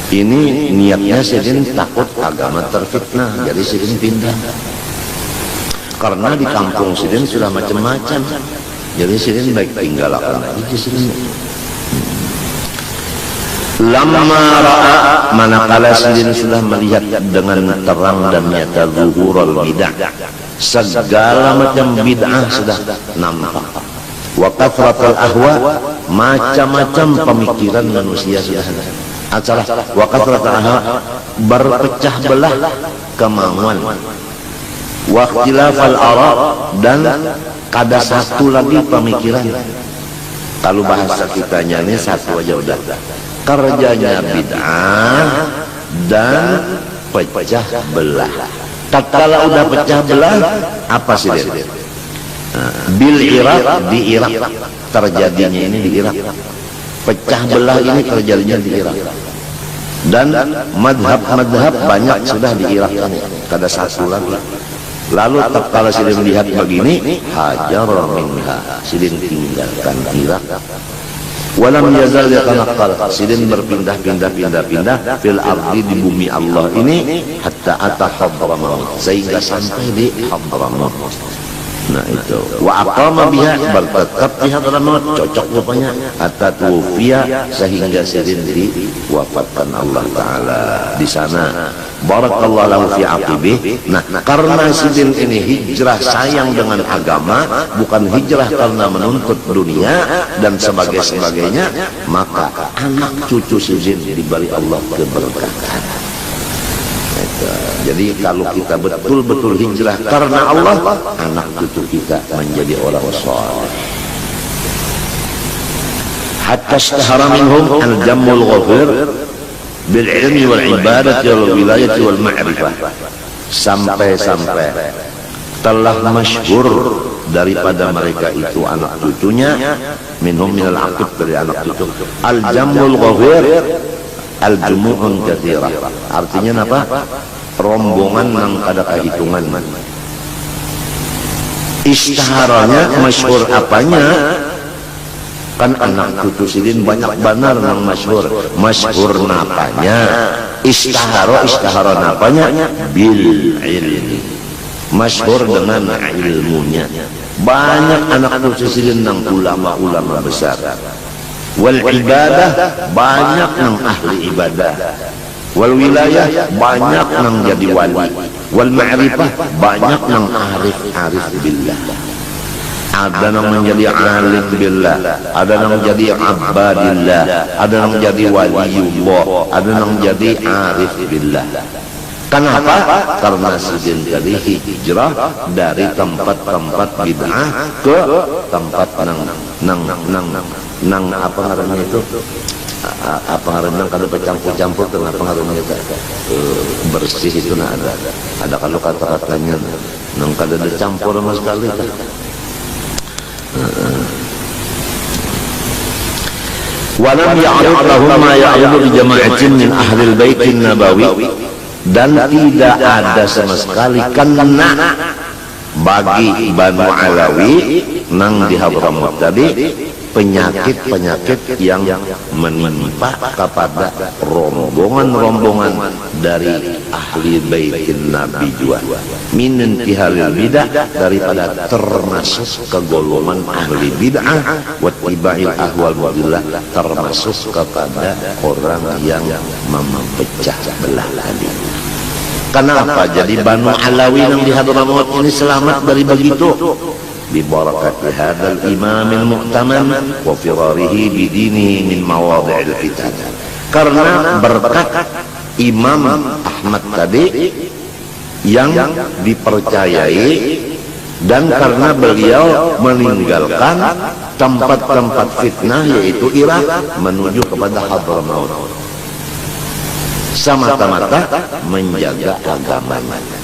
Ini niatnya sidin takut agama terfitnah, jadi sidin pindah. Karena di kampung sidin sudah macam-macam, jadi sidin baik tinggal akan aja sidin. Lama ra'a, manakala sidin sudah melihat dengan terang dan nyata zuhurul bid'ah, segala macam bid'ah sudah nampak. Wa kathratul ahwa, macam-macam pemikiran manusia sudah ada. Acara waqat berpecah belah kemauan, waqtilafal ara, dan kada satu lagi pemikiran. Kalau bahasa kitanya ini satu aja udah, kerjanya bid'ah dan pecah belah. Tatkala udah pecah belah, apa sih dia? Bil Irak, di Irak terjadinya ini di Irak. Pecah belah ini terjadinya di Irak, dan madhab banyak sudah di Irak ini, kada satu lagi. Lalu tatkala sidin melihat begini, hajar minha, sidin tinggalkan Irak. Walam yazal yatanaqqal, sidin berpindah-pindah fil ardi, di bumi Allah ini, hatta ata Hadramaut, sehingga sampai di Hadramaut. Nah itu, wa aqama biha, bertetap di Hadramaut, cocok rupanya, hatta tuwfiya, sehingga sidin diwafatkan Allah Ta'ala di sana. Barakallahu lahu fi aqibih. Nah, karena sidin ini hijrah sayang dengan agama, bukan hijrah karena menuntut dunia dan sebagainya, maka anak cucu sidin diberi Allah keberkatan. Jadi kalau kita betul-betul hijrah karena Allah, anak cucu kita menjadi orang saleh. Hatta ishtahara minhum al-jammul ghafir bil ilmi wal ibadati wal wilayati wal ma'rifah, sampai telah masyhur daripada mereka itu anak cucunya, minhum minal aqib, dari anak cucu, al-jammul ghafir, al-jumu'un katsirah, artinya apa? Rombongan yang ada kehitungan. Istiharanya masyhur apanya? Kan anak cucu sidin banyak benar yang masyhur napanya, istihara napanya bil ilmi, masyhur dengan ilmunya. Banyak anak cucu sidin ulama-ulama besar. Wal ibadah, banyak nang ahli ibadah. Wal wilayah, banyak nang jadi wali. Wal ma'rifah, banyak nang arif billah. Ada yang menjadi alim billah, ada yang menjadi abadillah, ada yang menjadi waliullah, ada yang menjadi arif billah. Kenapa? Karena sidin tadi hijrah dari tempat-tempat bid'ah ke tempat nang apa ngarannya itu? Apa ngarannya kalau bercampur-campur dengan pengaruhnya itu bersih itu nah ada kalau kata-katanya nang kada dicampur sama sekali kan. Walam ya'rif lahum ma ya'ridu bi jama'atin min ahli al-bait an-nabawi, dan tidak ada sama sekali kena bagi Banu Alawi nang di Hadramut tadi penyakit-penyakit yang menimpa kepada rombongan-rombongan dari ahli baitin Nabi juga min intihalil bidah, daripada termasuk ke golongan ahli bid'ah wa tibail ahwal mudillah, termasuk kepada orang yang memecah belah tadi. Kenapa jadi Banu Alawi yang di Hadramut ini selamat dari begitu? Bibarakati hadzal imamil mu'taman wa firarihi bidinihi min mawadhi'il fitan. Karena berkat Imam Ahmad tadi yang dipercayai, dan karena beliau meninggalkan tempat-tempat fitnah yaitu Irak menuju kepada Hadramaut, semata-mata menjaga agamanya.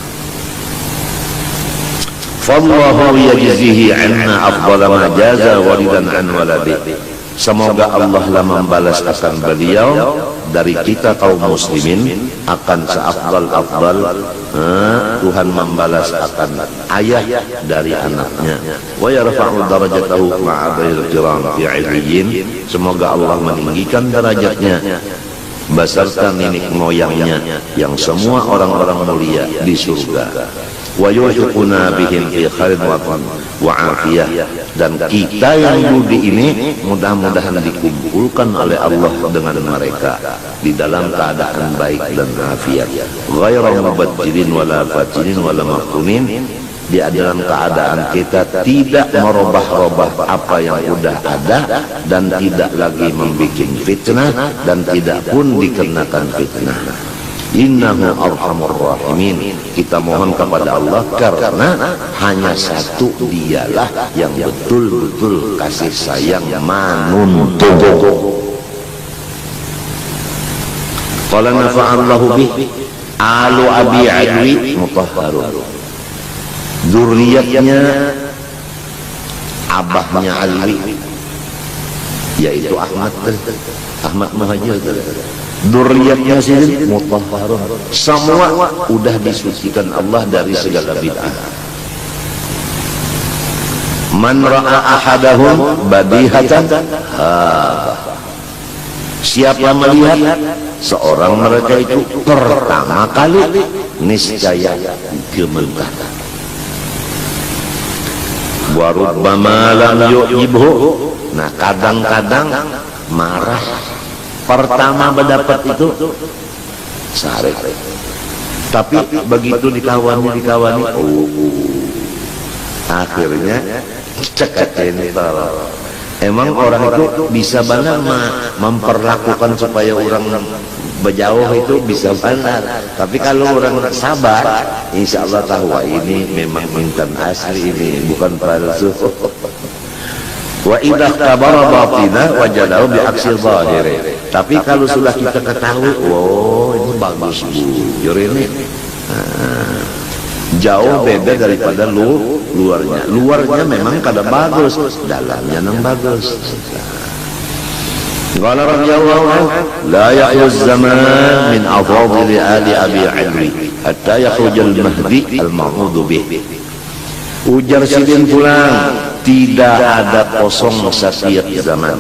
Fallahu yajzihi anna afdala ma jaza walidan an waladi. Semoga Allah lah membalas akan beliau dari kita kaum muslimin akan seafdal-afdal. Tuhan membalas akan ayah dari anaknya. Wa yarfa'u darajatahu ma'adil kiram fi 'iliyyin. Semoga Allah meninggikan derajatnya beserta nenek moyangnya yang semua orang-orang mulia di surga. Wa yuhiquna bihim fi khairin wa afiyah, dan kita yang budi ini mudah-mudahan dikumpulkan oleh Allah dengan mereka di dalam keadaan baik dan afiat, ghairu mubaddirin wala fatinin wala maftunin, di dalam keadaan kita tidak merubah-rubah apa yang sudah ada dan tidak lagi membuat fitnah dan tidak pun dikenakan fitnah. Innahu arhamur rahimin. Kita mohon kepada Allah karena hanya satu dialah yang betul-betul kasih sayang manuntung. Qala nafa'allahu bih alu abi adwi mutahharun. Zuriyatnya abahnya Alwi yaitu Ahmad Muhajir. Zuriyatnya sendiri mutahharun, semua udah disucikan Allah dari segala bid'ah. Man ra'a ahadahum badihatan, siapa melihat seorang mereka itu pertama kali niscaya gemetar. Wa rubbama lam yu'ibhu, nah kadang-kadang marah pertama mendapat itu sarek, tapi begitu dikawani akhirnya cekacentol. Emang orang itu bisa benar memperlakukan supaya orang berjauh itu bisa benar, tapi kalau orang sabar insya Allah tahu ini memang intan asli, ini bukan palsu. Wa idza tabara batina wajadahu bi aksi zahiri. Tapi kalau sudah kita ketahui, oh ini bagus bujur ini, jauh beda daripada luarnya. Luarnya memang kada bagus, dalamnya nang bagus. Qala radhiyallahu anhu la ya'uz zaman min afadhil ali abi adwi hatta yakhruj al-mahdi al-ma'mud bih. Ujar sidin pulang, tidak ada kosong setiap zaman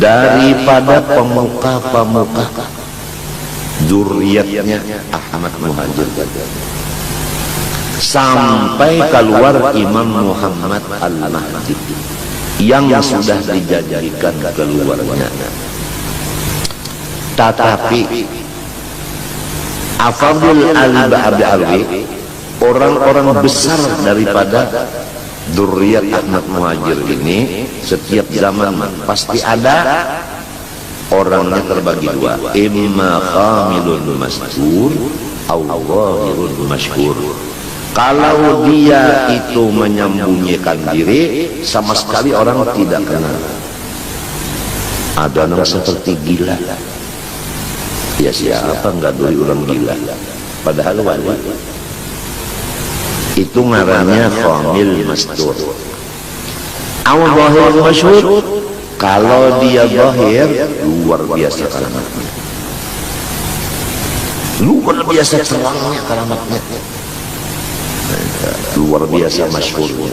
daripada pemuka-pemuka zuriyatnya Ahmad Muhajir. sampai keluar Imam Muhammad Al-Mahdi yang sudah dijadikan keluarnya. Tetapi Afadul Al-Ba'abi, orang-orang besar daripada dzurriyyat Ahmad Muhajir ini, setiap zaman pasti ada orangnya terbagi dua, imma khamilun masyhur atau zahirun masyhur. Kalau dia itu menyembunyikan diri, sama sekali orang tidak kenal. Ada orang seperti gila. Ya siapa enggak doi orang gila, padahal wali. Itu ngarannya khamil mastur. Au zahir masyhur, kalau dia zahir luar biasa karamatnya. Luar biasa terangnya karamatnya. Luar biasa masyhurnya.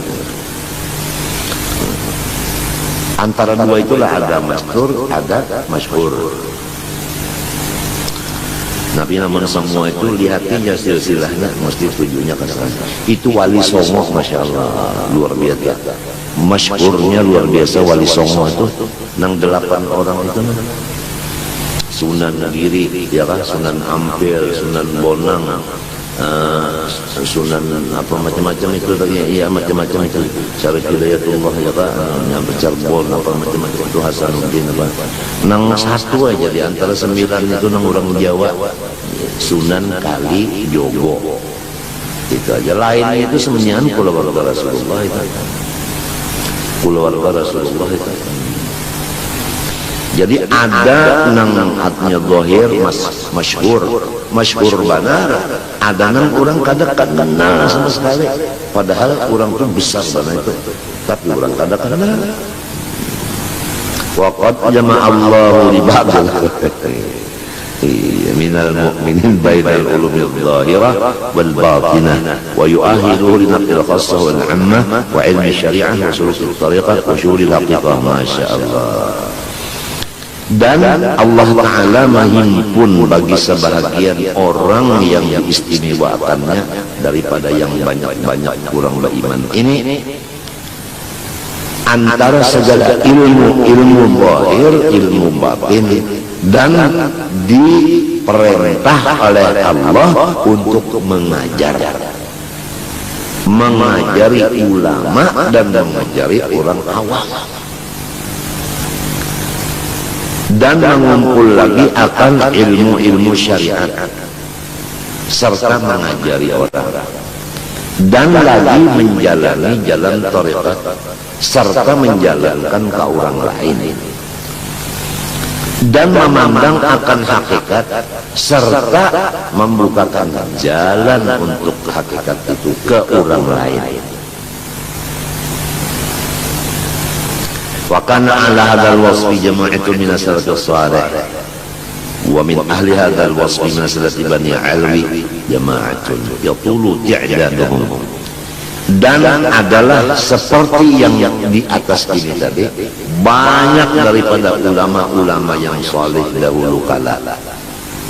Antara dua itulah ada mastur, ada masyhur. Nabi namun semua itu lihatnya silsilahnya mesti tujuannya ke sana. Itu wali songo, masya Allah, luar biasa. Masyhurnya luar biasa wali songo itu, nang 8 orang itu, Sunan Giri, ya kan, Sunan Ampel, Sunan Bonang, Sunan apa macam-macam itu tadi, ya macam-macam itu. Syarif Hidayatullah, ya kan, yang Cirebon apa macam-macam itu, Hasanuddin apa. Nang satu aja di antara 9 itu nang orang Jawa, Sunan Kali Jogo. Itu aja, lainnya itu semenyan keluarga Rasulullah itu. Keluarga Rasulullah itu. Jadi ada nang hatnya zahir masyhur benar, ada nang orang kada kenal sama sekali, padahal orang itu besar benar itu, tapi orang kada kenal. Waqad jama'allahu li ba'dil minal mu'minin bainal ulumi adh-dhahirah wal batinah wa yu'ahiduhu li naqil khassah wal 'ammah wa 'ilmi syari'ah wa sulukul tariqah wa syuhuril haqiqah. Masya Allah. Dan Allah Ta'ala menghimpun bagi sebahagian orang yang diistimewakannya daripada yang banyak-banyak kurang beriman ini, antara segala ilmu zahir, ilmu batin, dan diperintah oleh Allah untuk mengajari ulama dan mengajari orang awam, dan mengumpul lagi akan ilmu-ilmu syariat serta mengajari orang, dan lagi menjalani jalan tarekat serta menjalankan ke orang lain, dan memandang akan hakikat serta membukakan jalan untuk hakikat itu ke orang lain. Wa kana ala hadzal wasfi jama'atun min as-salafis shalih wa min ahli hadzal wasfi min salati bani alwi jama'atun yatulu i'daduhum. Dan adalah seperti yang di atas ini tadi, banyak daripada ulama-ulama yang saleh dahulu kala.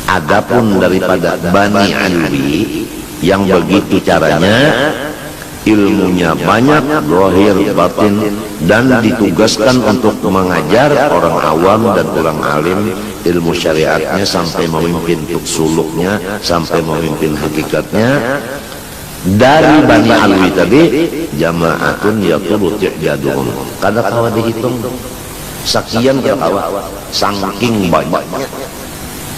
Adapun daripada Bani Alwi yang begitu caranya, ilmunya banyak, zahir batin, dan ditugaskan untuk mengajar orang awam dan orang alim ilmu syariatnya sampai memimpin suluknya, sampai memimpin hakikatnya. Dari Bani Alwi tadi jama'atun yatulu i'daduhum, kada kawa dihitung sekian kawa, saking banyaknya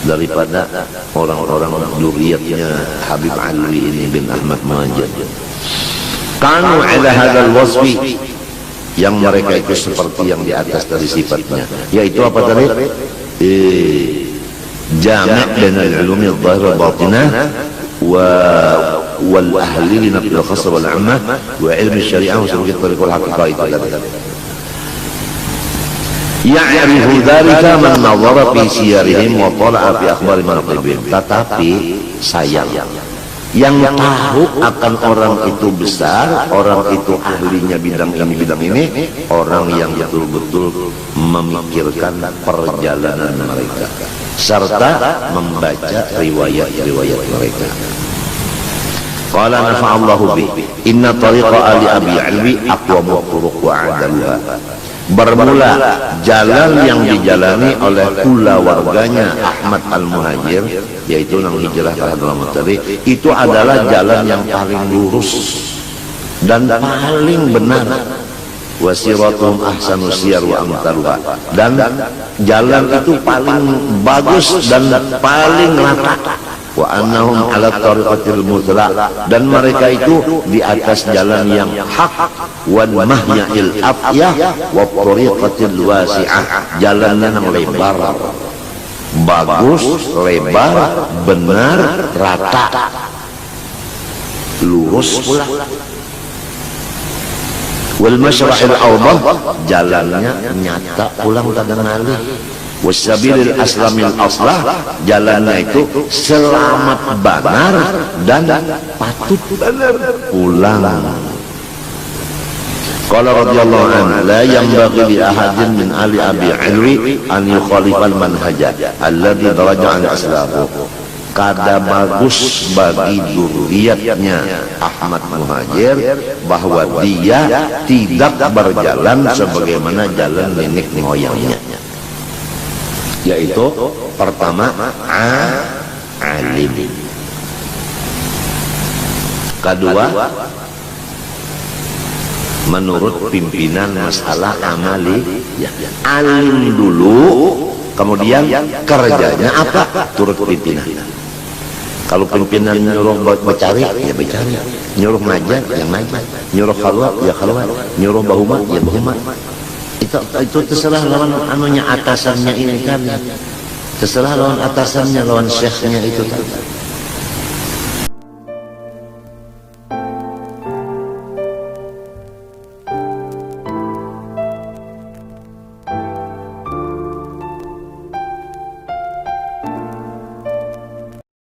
daripada orang-orang dzurriyyatnya Habib Alwi ini bin Ahmad Muhajir. Kanu ala hadzal wasfi, yang mereka itu seperti yang di atas dari sifatnya, yaitu apa tadi? Jami' bainal ulumi adh-dhahirah wal batinah wal ahli li naql al-khass wal 'ammah wa ilmi syari'ah wa suluk tariq wal haqiqah. Itu ya'rifu dzalika man nadhara fi siyarihim wa tala'a fi akhbari manaqibihim. Tetapi sayang, yang tahu akan orang itu besar, orang itu ahlinya bidang ini, orang yang betul-betul memikirkan perjalanan mereka serta membaca riwayat-riwayat mereka. Qala nafa'allahu bi. Inna tariqa ali abi alwi aqwamu turuq wa adaluha. Bermula jalan yang dijalani oleh pula warganya Ahmad Al-Muhajir, yaitu nang hijrah ke Hadramaut tadi, itu adalah jalan yang paling lurus dan paling benar. Wasiratum ahsanu siyar wa amtaluha, dan jalan itu paling bagus dan paling rata. Wa annahum ala tariqatil muzla, dan mereka itu di atas jalan yang hak, wan mahya'il afyah wa tariqatil wasi'ah, jalan yang lebar, bagus, lebar, benar, rata, lurus pula. Wal masyra'il awdah, jalannya nyata pulang kadang ngalih. Wasabilil aslamil aslah, jalannya itu selamat benar dan patut benar pulang. Qala radhiyallahu anhu la yanbaghi li ahadin min ali abi alwi an yukhalifal manhaja alladhi daraja an aslafu. Kada bagus bagi dzurriyyatnya Ahmad Muhajir bahwa dia tidak berjalan sebagaimana jalan nenek moyangnya, yaitu pertama alim, kedua menurut pimpinan masalah amali, ya, alim dulu, kemudian kerjanya apa? Turut pimpinan. Kalau pimpinan nyuruh bercari, ya bercari, nyuruh ngajar, ya ngajar, nyuruh khalwat, ya khalwat, nyuruh bahumat, ya bahumat. Itu terserah lawan anunya, atasannya ini kan, terserah lawan atasannya, lawan syekhnya itu kan.